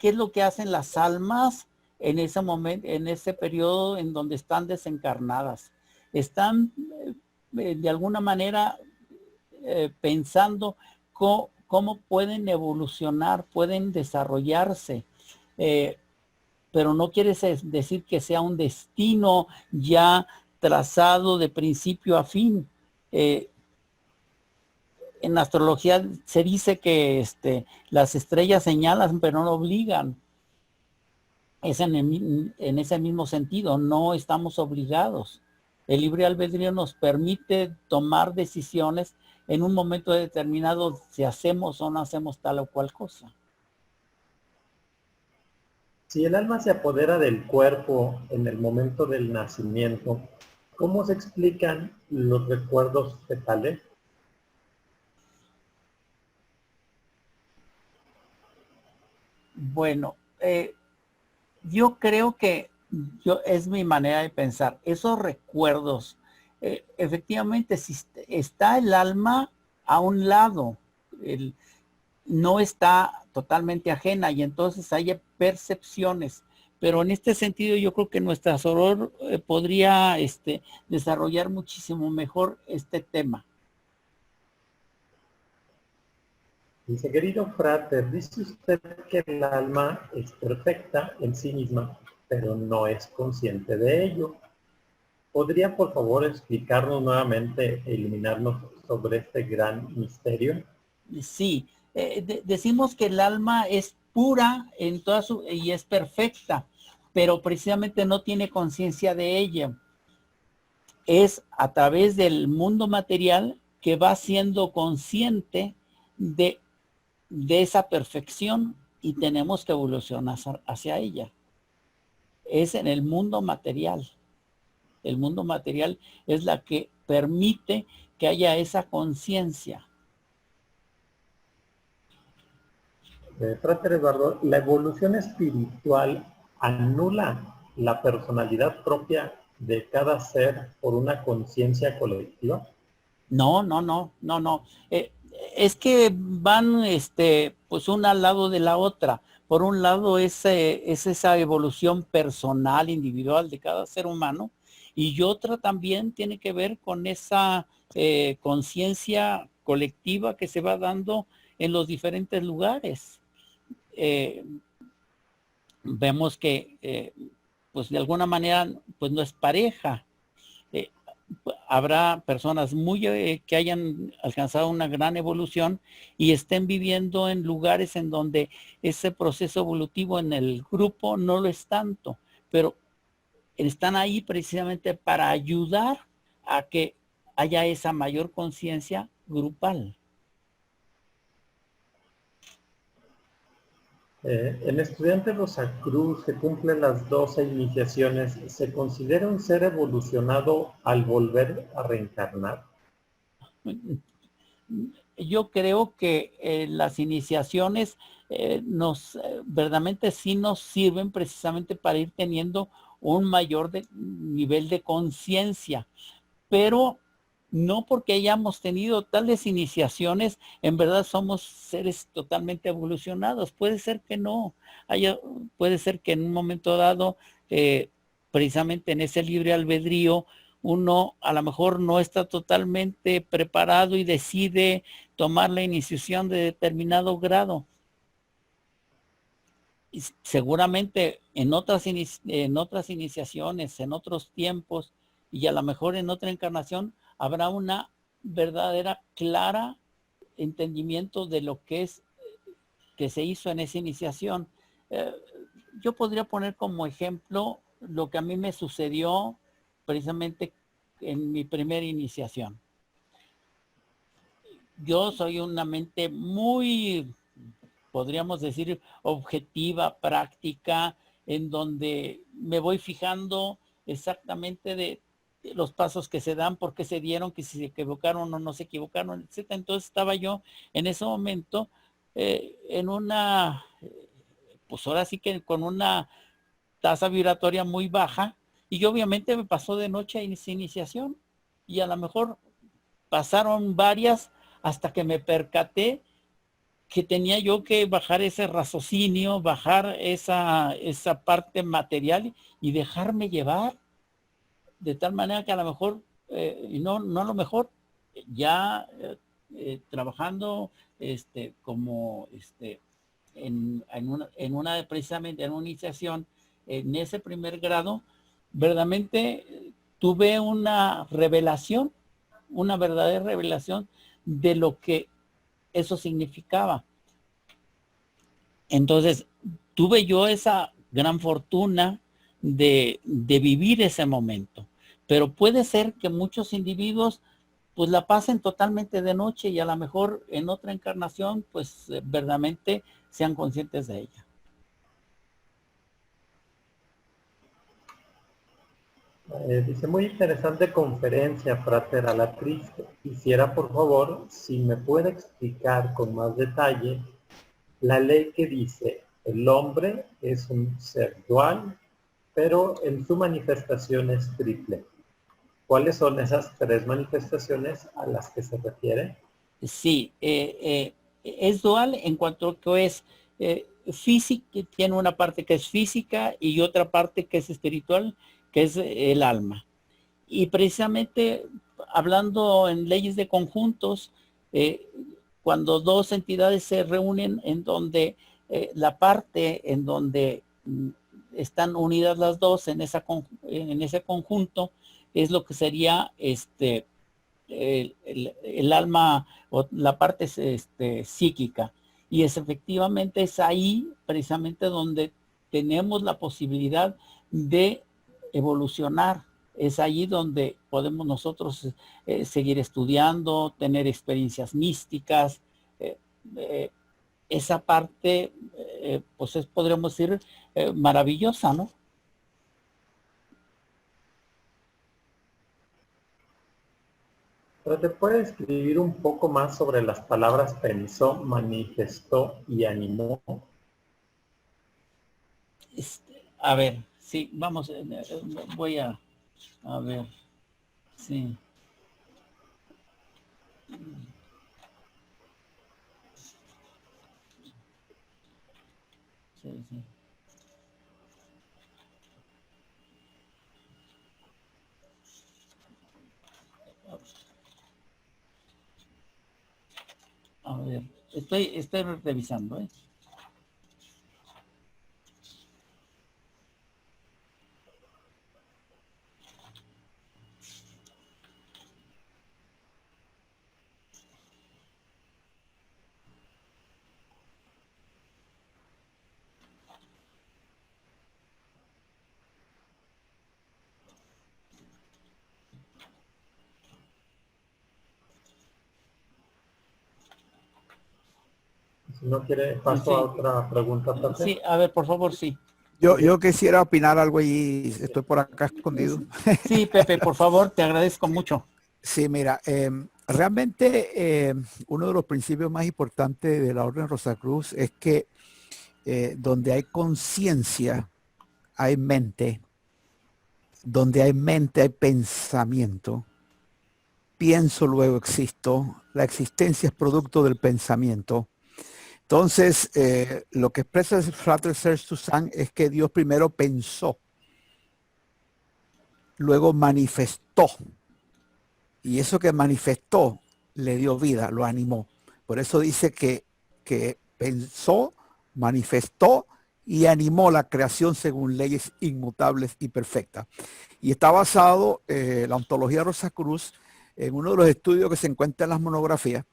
¿qué es lo que hacen las almas en ese momento, en ese periodo en donde están desencarnadas? Están de alguna manera pensando cómo pueden evolucionar, pueden desarrollarse, pero no quiere decir que sea un destino ya trazado de principio a fin. En astrología se dice que las estrellas señalan, pero no obligan. Es en ese mismo sentido, no estamos obligados. El libre albedrío nos permite tomar decisiones en un momento determinado si hacemos o no hacemos tal o cual cosa. Si el alma se apodera del cuerpo en el momento del nacimiento, ¿cómo se explican los recuerdos fetales? Bueno, yo creo que es mi manera de pensar. Esos recuerdos, efectivamente, si está el alma a un lado, no está totalmente ajena y entonces hay percepciones. Pero en este sentido yo creo que nuestra Soror podría desarrollar muchísimo mejor este tema. Dice, querido Frater, dice usted que el alma es perfecta en sí misma, pero no es consciente de ello. ¿Podría, por favor, explicarnos nuevamente e iluminarnos sobre este gran misterio? Sí, decimos que el alma es pura en toda y es perfecta, pero precisamente no tiene conciencia de ella. Es a través del mundo material que va siendo consciente de esa perfección y tenemos que evolucionar hacia ella. Es en el mundo material. El mundo material es la que permite que haya esa conciencia. Frater Eduardo, ¿la evolución espiritual anula la personalidad propia de cada ser por una conciencia colectiva? No. Es que van pues una al lado de la otra. Por un lado es esa evolución personal, individual de cada ser humano, y otra también tiene que ver con esa conciencia colectiva que se va dando en los diferentes lugares. Vemos que pues de alguna manera pues no es pareja. Habrá personas que hayan alcanzado una gran evolución y estén viviendo en lugares en donde ese proceso evolutivo en el grupo no lo es tanto, pero están ahí precisamente para ayudar a que haya esa mayor conciencia grupal. El estudiante Rosacruz que cumple las 12 iniciaciones, ¿se considera un ser evolucionado al volver a reencarnar? Yo creo que las iniciaciones verdaderamente sí nos sirven precisamente para ir teniendo un mayor nivel de conciencia, pero no porque hayamos tenido tales iniciaciones, en verdad somos seres totalmente evolucionados. Puede ser que no, puede ser que en un momento dado, precisamente en ese libre albedrío, uno a lo mejor no está totalmente preparado y decide tomar la iniciación de determinado grado. Y seguramente en otras iniciaciones, en otros tiempos y a lo mejor en otra encarnación, habrá una verdadera clara entendimiento de lo que es que se hizo en esa iniciación. Yo podría poner como ejemplo lo que a mí me sucedió precisamente en mi primera iniciación. Yo soy una mente muy, podríamos decir, objetiva, práctica, en donde me voy fijando exactamente de los pasos que se dan, por qué se dieron, que si se equivocaron o no se equivocaron, etcétera. Entonces estaba yo en ese momento en una, pues ahora sí que con una tasa vibratoria muy baja, y obviamente me pasó de noche a esa iniciación, y a lo mejor pasaron varias hasta que me percaté que tenía yo que bajar ese raciocinio, bajar esa parte material y dejarme llevar, de tal manera que a lo mejor, y no a lo mejor, ya trabajando como en una precisamente en una iniciación, en ese primer grado, verdaderamente tuve una revelación, una verdadera revelación de lo que eso significaba. Entonces, tuve yo esa gran fortuna de vivir ese momento. Pero puede ser que muchos individuos pues la pasen totalmente de noche y a lo mejor en otra encarnación pues verdaderamente sean conscientes de ella. Dice, muy interesante conferencia, Frater Alatriz. Quisiera, por favor, si me puede explicar con más detalle la ley que dice, el hombre es un ser dual, pero en su manifestación es triple. ¿Cuáles son esas tres manifestaciones a las que se refiere? Sí, es dual en cuanto a que es física, tiene una parte que es física y otra parte que es espiritual, que es el alma. Y precisamente hablando en leyes de conjuntos, cuando dos entidades se reúnen en donde la parte en donde están unidas las dos en ese conjunto es lo que sería el alma o la parte psíquica, y efectivamente es ahí precisamente donde tenemos la posibilidad de evolucionar. Es allí donde podemos nosotros seguir estudiando, tener experiencias místicas. Esa parte, pues podríamos decir, maravillosa, ¿no? ¿Pero te puede escribir un poco más sobre las palabras pensó, manifestó y animó? A ver, sí, vamos, voy a ver, sí. Sí, sí. A ver, estoy revisando, ¿eh? Si no quiere, paso Sí. a otra pregunta. ¿Parte? Sí, a ver, por favor, sí. Yo quisiera opinar algo allí, estoy por acá escondido. Sí, Pepe, por favor, te agradezco mucho. Sí, mira, realmente uno de los principios más importantes de la Orden Rosacruz es que donde hay conciencia, hay mente. donde hay mente, hay pensamiento. Pienso, luego existo. La existencia es producto del pensamiento. Entonces, lo que expresa el Frater Serge Toussaint es que Dios primero pensó, luego manifestó. Y eso que manifestó le dio vida, lo animó. Por eso dice que pensó, manifestó y animó la creación según leyes inmutables y perfectas. Y está basado la ontología Rosacruz en uno de los estudios que se encuentra en las monografías.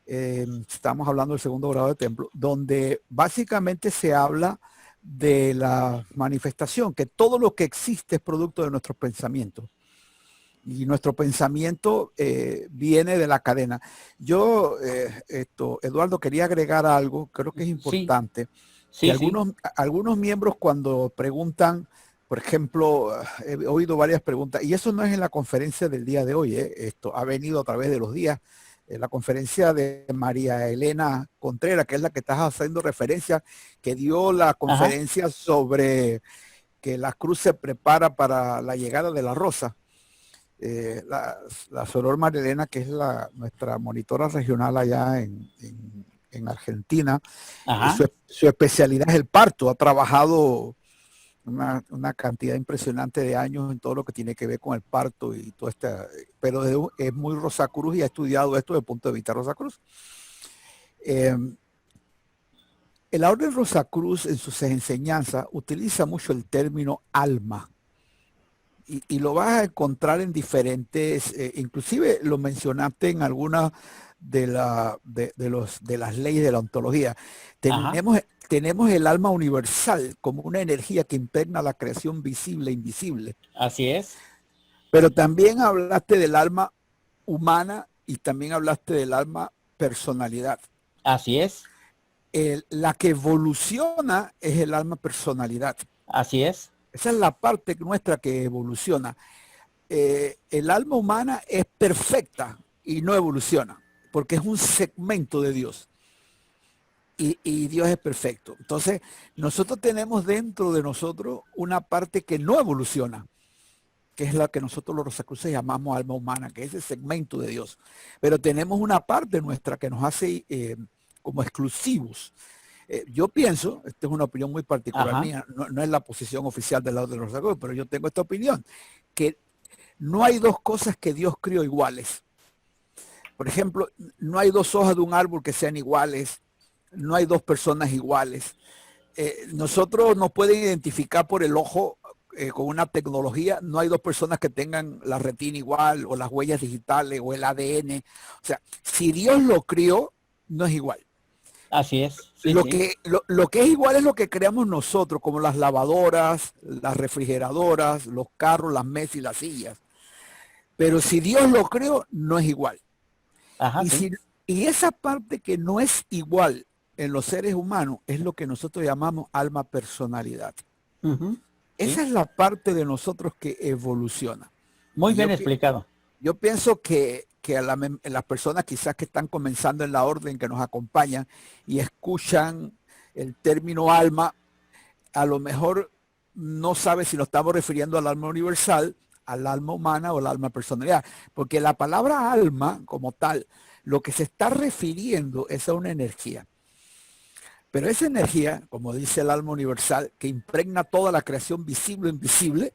Estamos hablando del segundo grado de templo, donde básicamente se habla de la manifestación, que todo lo que existe es producto de nuestros pensamientos. Y nuestro pensamiento viene de la cadena. Yo, Eduardo, quería agregar algo, creo que es importante. Sí, que algunos miembros cuando preguntan, por ejemplo, he oído varias preguntas, y eso no es en la conferencia del día de hoy, esto ha venido a través de los días, la conferencia de María Elena Contreras, que es la que estás haciendo referencia, que dio la conferencia sobre que la cruz se prepara para la llegada de la rosa. La Soror María Elena, que es nuestra monitora regional allá en Argentina, su especialidad es el parto, ha trabajado una cantidad impresionante de años en todo lo que tiene que ver con el parto y todo pero es muy Rosacruz y ha estudiado esto desde el punto de vista Rosacruz. La Orden Rosacruz en sus enseñanzas utiliza mucho el término alma. Y lo vas a encontrar en diferentes, inclusive lo mencionaste en algunas de las leyes de la ontología. Tenemos el alma universal como una energía que impregna la creación visible e invisible. Así es. Pero también hablaste del alma humana y también hablaste del alma personalidad. Así es. La que evoluciona es el alma personalidad. Así es. Esa es la parte nuestra que evoluciona. El alma humana es perfecta y no evoluciona, porque es un segmento de Dios. Y Dios es perfecto. Entonces, nosotros tenemos dentro de nosotros una parte que no evoluciona, que es la que nosotros los rosacruces llamamos alma humana, que es el segmento de Dios. Pero tenemos una parte nuestra que nos hace como exclusivos. Yo pienso, esta es una opinión muy particular mía, no es la posición oficial del lado de los rosacruces, pero yo tengo esta opinión, que no hay dos cosas que Dios crió iguales. Por ejemplo, no hay dos hojas de un árbol que sean iguales, no hay dos personas iguales. Nosotros nos pueden identificar por el ojo con una tecnología, no hay dos personas que tengan la retina igual o las huellas digitales o el ADN. O sea, si Dios lo crió, no es igual. Así es. Sí, lo que es igual es lo que creamos nosotros, como las lavadoras, las refrigeradoras, los carros, las mesas y las sillas. Pero si Dios lo creó, no es igual. Y esa parte que no es igual en los seres humanos es lo que nosotros llamamos alma personalidad. Esa es la parte de nosotros que evoluciona. Muy bien explicado. Yo pienso que las personas quizás que están comenzando en la orden, que nos acompañan y escuchan el término alma, a lo mejor no sabe si nos estamos refiriendo al alma universal, al alma humana o al alma personalidad. Porque la palabra alma como tal, lo que se está refiriendo es a una energía. Pero esa energía, como dice el alma universal, que impregna toda la creación visible e invisible,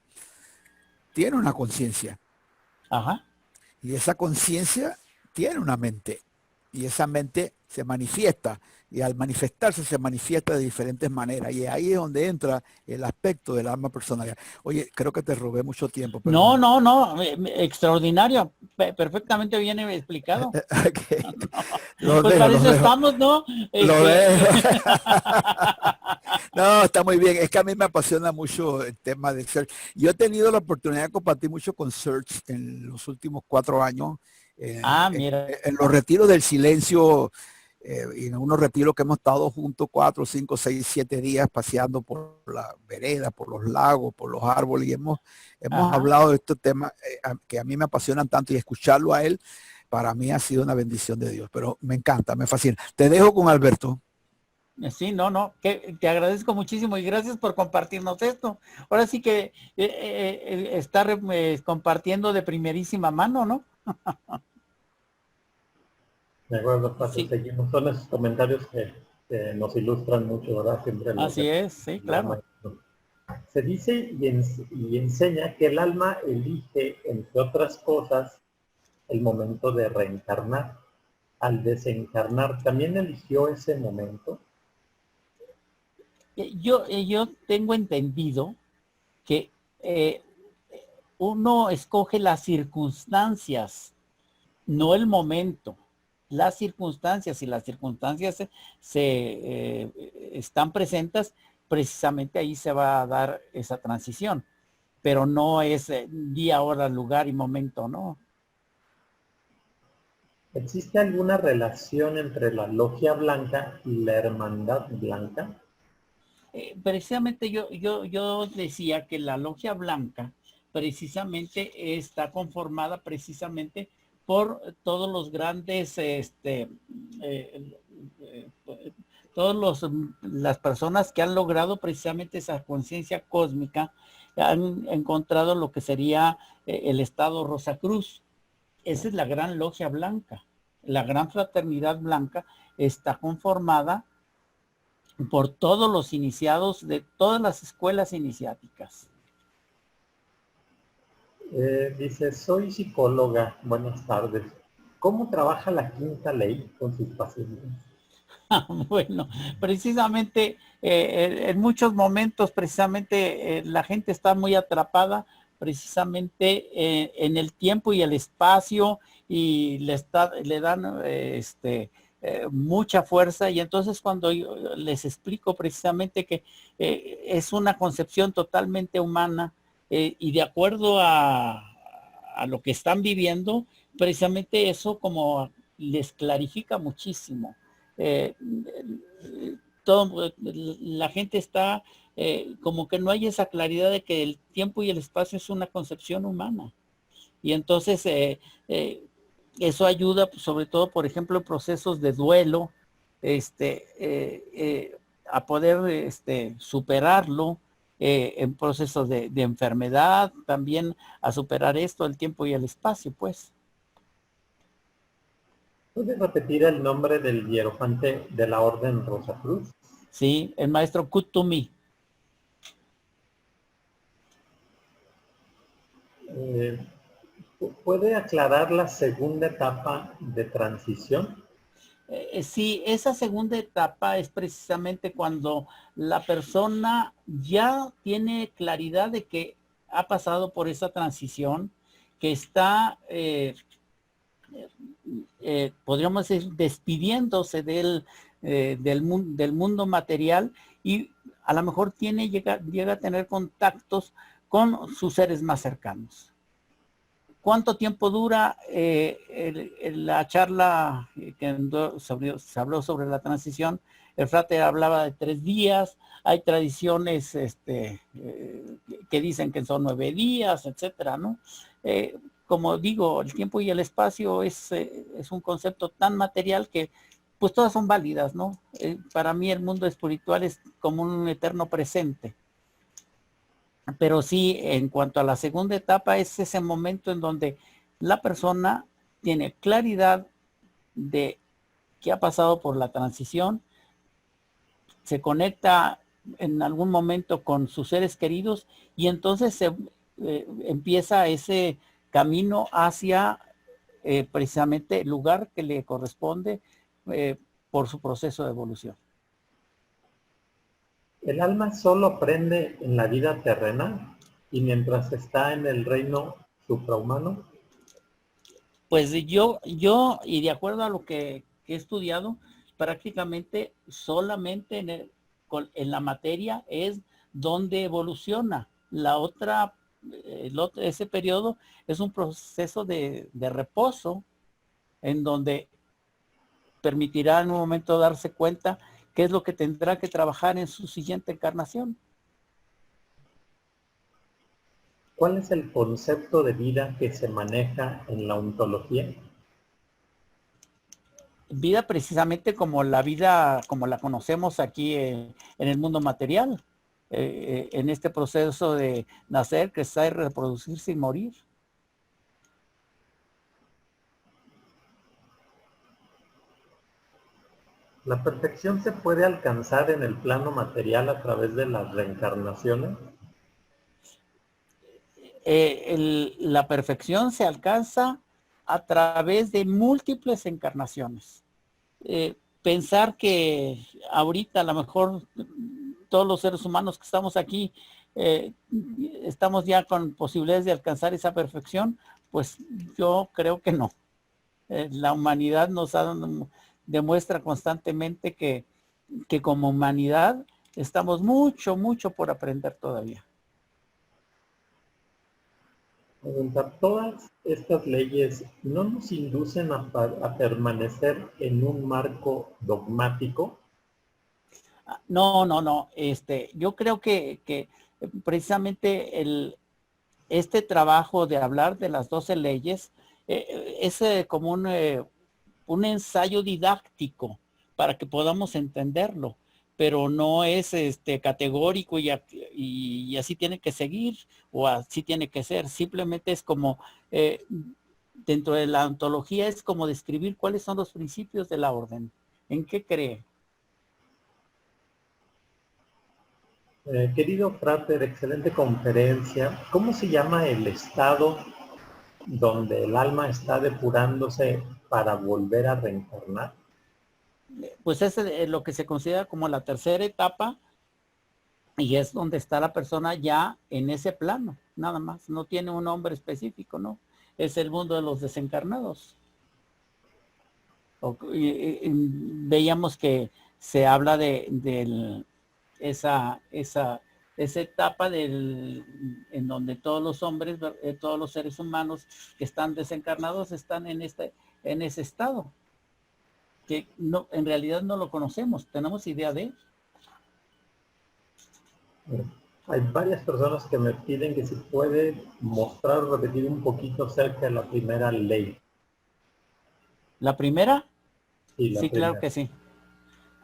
tiene una conciencia. Y esa conciencia tiene una mente. Y esa mente se manifiesta. Y al manifestarse se manifiesta de diferentes maneras. Y ahí es donde entra el aspecto del alma personalidad. Oye, creo que te robé mucho tiempo. Pero... No. Extraordinario. Perfectamente bien explicado. Okay. Pues para eso estamos, ¿no? Lo dejo. No, está muy bien. Es que a mí me apasiona mucho el tema de Search. Yo he tenido la oportunidad de compartir mucho con Search en los últimos 4 años. Mira. En los retiros del silencio, y en unos retiros que hemos estado juntos 4, 5, 6, 7 días paseando por la vereda, por los lagos, por los árboles, y hemos hablado de estos temas que a mí me apasionan tanto, y escucharlo a él para mí ha sido una bendición de Dios. Pero me encanta, me fascina. Te dejo con Alberto. Sí, no, que te agradezco muchísimo y gracias por compartirnos esto. Ahora sí que estar compartiendo de primerísima mano, ¿no? De acuerdo, Paco, Sí, seguimos. Son esos comentarios que nos ilustran mucho, ¿verdad? Siempre los así es, sí, claro. maestros. Se dice y enseña que el alma elige, entre otras cosas, el momento de reencarnar. Al desencarnar, ¿también eligió ese momento? Yo tengo entendido que eh, uno escoge las circunstancias, no el momento. Las circunstancias, si las circunstancias están presentes, precisamente ahí se va a dar esa transición, pero no es día, hora, lugar y momento, ¿no? ¿Existe alguna relación entre la logia blanca y la hermandad blanca? Precisamente yo decía que la logia blanca precisamente está conformada precisamente por todos los grandes, eh, eh, todos las personas que han logrado precisamente esa conciencia cósmica, han encontrado lo que sería el estado Rosacruz. Esa es la gran logia blanca. La gran fraternidad blanca está conformada por todos los iniciados de todas las escuelas iniciáticas. Dice, soy psicóloga, buenas tardes. ¿Cómo trabaja la quinta ley con sus pacientes? Bueno, precisamente en muchos momentos, precisamente la gente está muy atrapada precisamente en el tiempo y el espacio y le dan mucha fuerza y entonces cuando yo les explico precisamente que es una concepción totalmente humana y de acuerdo a lo que están viviendo, precisamente eso como les clarifica muchísimo. Eh, la gente está como que no hay esa claridad de que el tiempo y el espacio es una concepción humana. Y entonces eso ayuda sobre todo, por ejemplo, en procesos de duelo, a poder superarlo, en procesos de enfermedad, también a superar esto, el tiempo y el espacio, pues. ¿Puede repetir el nombre del hierofante de la Orden Rosacruz? Sí, el maestro Kutumi. Eh, ¿Puede aclarar la segunda etapa de transición? Sí, esa segunda etapa es precisamente cuando la persona ya tiene claridad de que ha pasado por esa transición, que está, podríamos decir, despidiéndose del mundo material y a lo mejor llega a tener contactos con sus seres más cercanos. ¿Cuánto tiempo dura la charla que se habló sobre la transición? El frate hablaba de 3 días, hay tradiciones que dicen que son 9 días, etcétera, ¿no? Como digo, el tiempo y el espacio es un concepto tan material que pues todas son válidas, ¿no? Para mí el mundo espiritual es como un eterno presente. Pero sí, en cuanto a la segunda etapa, es ese momento en donde la persona tiene claridad de que ha pasado por la transición, se conecta en algún momento con sus seres queridos y entonces empieza ese camino hacia precisamente el lugar que le corresponde por su proceso de evolución. ¿El alma solo aprende en la vida terrenal y mientras está en el reino suprahumano? Pues yo, y de acuerdo a lo que he estudiado, prácticamente solamente en la materia es donde evoluciona. La otra, ese periodo es un proceso de reposo en donde permitirá en un momento darse cuenta qué es lo que tendrá que trabajar en su siguiente encarnación. ¿Cuál es el concepto de vida que se maneja en la ontología? vida precisamente como la vida, como la conocemos aquí en el mundo material, en este proceso de nacer, crecer, reproducirse y morir. ¿La perfección se puede alcanzar en el plano material a través de las reencarnaciones? La perfección se alcanza a través de múltiples encarnaciones. Pensar que ahorita a lo mejor todos los seres humanos que estamos aquí estamos ya con posibilidades de alcanzar esa perfección, pues yo creo que no. La humanidad demuestra constantemente que como humanidad estamos mucho, mucho por aprender todavía. Todas estas leyes no nos inducen a permanecer en un marco dogmático. No. Yo creo que precisamente este trabajo de hablar de las 12 leyes es como un ensayo didáctico para que podamos entenderlo, pero no es categórico y así tiene que seguir o así tiene que ser. Simplemente es como dentro de la ontología es como describir cuáles son los principios de la orden, en qué cree. Querido Frater, excelente conferencia. ¿Cómo se llama el estado donde el alma está depurándose para volver a reencarnar? Pues es lo que se considera como la tercera etapa y es donde está la persona ya en ese plano, nada más. No tiene un nombre específico, ¿no? Es el mundo de los desencarnados. Veíamos que se habla de esa etapa en donde todos los hombres, todos los seres humanos que están desencarnados están en ese estado, que no, en realidad no lo conocemos, tenemos idea de él. Hay varias personas que me piden que si puede mostrar o repetir un poquito acerca de la primera ley. ¿La primera? Sí, Sí, primera. claro que sí.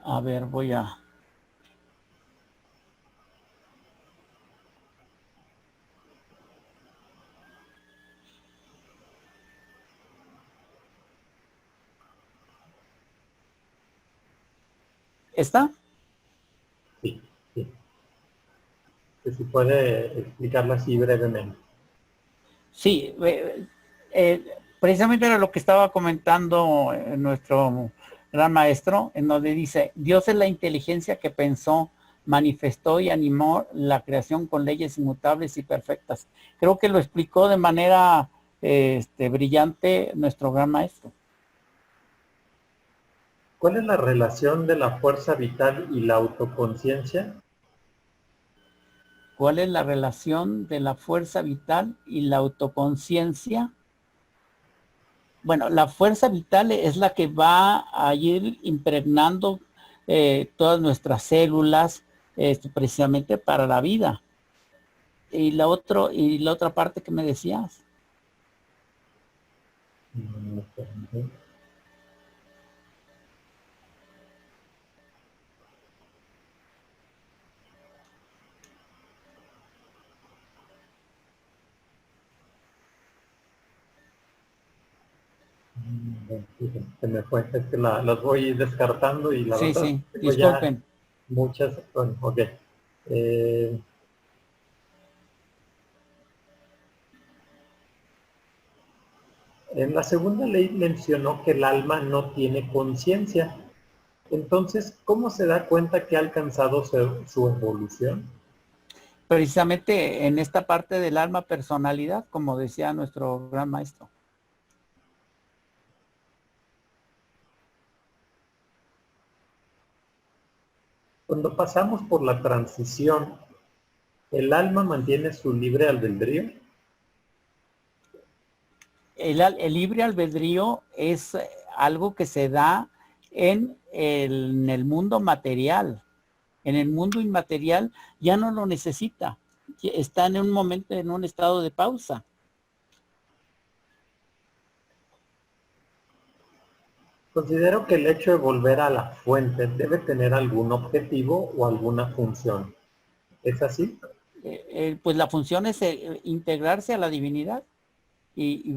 A ver, voy a... ¿Está? Sí. Que si puede explicarla así brevemente. Sí, precisamente era lo que estaba comentando nuestro gran maestro, en donde dice, Dios es la inteligencia que pensó, manifestó y animó la creación con leyes inmutables y perfectas. Creo que lo explicó de manera brillante nuestro gran maestro. ¿Cuál es la relación de la fuerza vital y la autoconciencia? ¿Cuál es la relación de la fuerza vital y la autoconciencia? Bueno, la fuerza vital es la que va a ir impregnando todas nuestras células precisamente para la vida. Y la otra parte que me decías. Se me fue, es que las voy descartando y la Sí, verdad sí, tengo disculpen. ya muchas, bueno, ok. En la segunda ley mencionó que el alma no tiene conciencia. Entonces, ¿cómo se da cuenta que ha alcanzado su evolución? Precisamente en esta parte del alma personalidad, como decía nuestro gran maestro. Cuando pasamos por la transición, ¿el alma mantiene su libre albedrío? El libre albedrío es algo que se da en el mundo material. En el mundo inmaterial ya no lo necesita. Está en un momento, en un estado de pausa. Considero que el hecho de volver a la fuente debe tener algún objetivo o alguna función. ¿Es así? Pues la función es integrarse a la divinidad y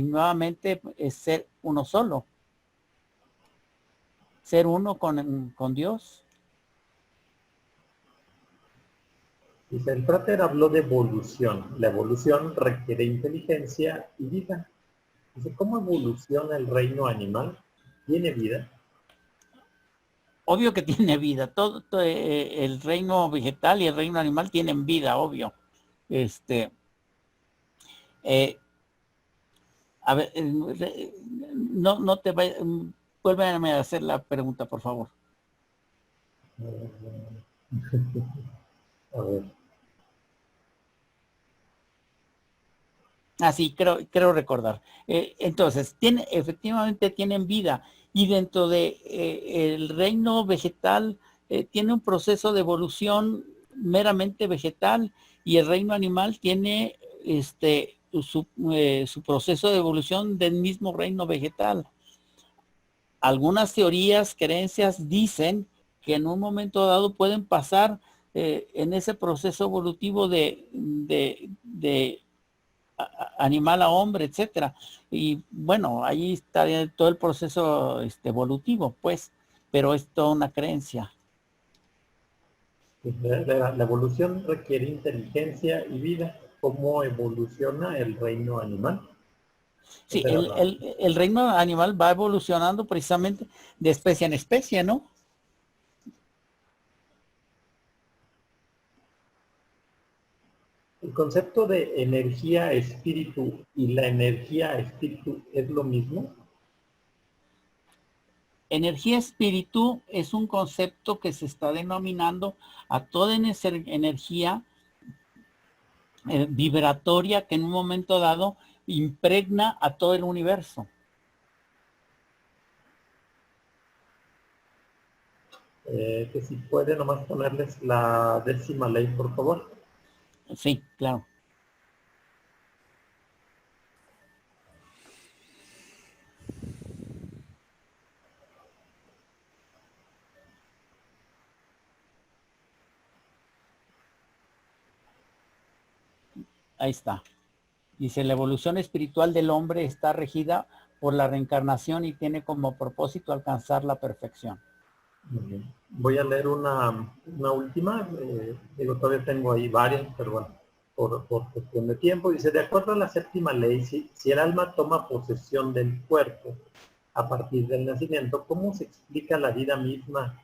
nuevamente es ser uno solo. Ser uno con Dios. Dice, el Frater habló de evolución. La evolución requiere inteligencia y vida. Dice, ¿cómo evoluciona el reino animal? ¿Tiene vida? Obvio que tiene vida. Todo el reino vegetal y el reino animal tienen vida, obvio. A ver, no te vayas. Vuélveme a hacer la pregunta, por favor. A ver. Sí, creo recordar. Entonces, efectivamente tienen vida y dentro de el reino vegetal tiene un proceso de evolución meramente vegetal y el reino animal tiene su proceso de evolución del mismo reino vegetal. Algunas teorías, creencias dicen que en un momento dado pueden pasar en ese proceso evolutivo de animal a hombre, etcétera. Y bueno, ahí está todo el proceso evolutivo, pues, pero es toda una creencia. La evolución requiere inteligencia y vida. ¿Cómo evoluciona el reino animal? Sí, el reino animal va evolucionando precisamente de especie en especie, ¿no? ¿El concepto de energía espíritu y la energía espíritu es lo mismo? Energía espíritu es un concepto que se está denominando a toda energía vibratoria que en un momento dado impregna a todo el universo. Que si puede nomás ponerles la 10ª ley, por favor. Sí, claro. Ahí está. Dice, la evolución espiritual del hombre está regida por la reencarnación y tiene como propósito alcanzar la perfección. Muy bien. Voy a leer una última. Digo, todavía tengo ahí varias, pero bueno, por cuestión de tiempo. Dice, de acuerdo a la 7ª ley, si el alma toma posesión del cuerpo a partir del nacimiento, ¿cómo se explica la vida misma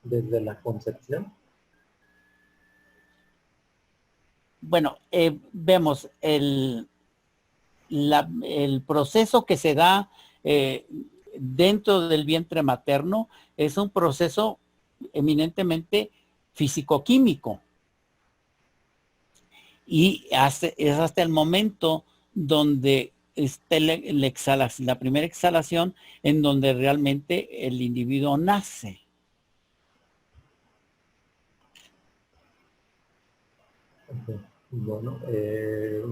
desde la concepción? Bueno, vemos el proceso que se da dentro del vientre materno es un proceso eminentemente físico-químico. Y es hasta el momento donde está la primera exhalación en donde realmente el individuo nace. Okay. Bueno,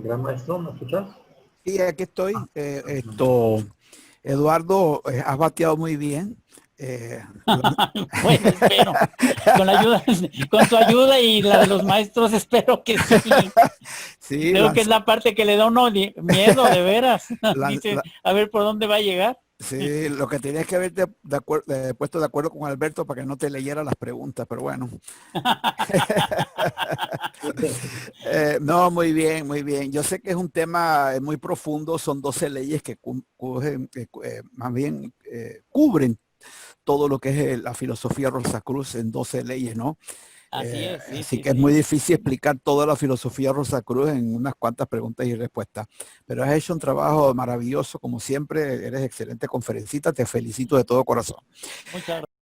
gran maestro, ¿me escuchas? Sí, aquí estoy. Eduardo, has bateado muy bien. Bueno, espero. Con tu ayuda y la de los maestros, espero que sí. Sí, Creo que es la parte que le da uno miedo, de veras. Dice, a ver por dónde va a llegar. Sí, lo que tenías que haberte puesto de acuerdo con Alberto para que no te leyera las preguntas, pero bueno. No, muy bien, muy bien. Yo sé que es un tema muy profundo, son 12 leyes que más bien cubren todo lo que es la filosofía Rosacruz en 12 leyes, ¿no? Así es, sí, así sí, que es muy difícil explicar toda la filosofía Rosacruz en unas cuantas preguntas y respuestas. Pero has hecho un trabajo maravilloso, como siempre, eres excelente conferencista, te felicito de todo corazón. Muchas gracias.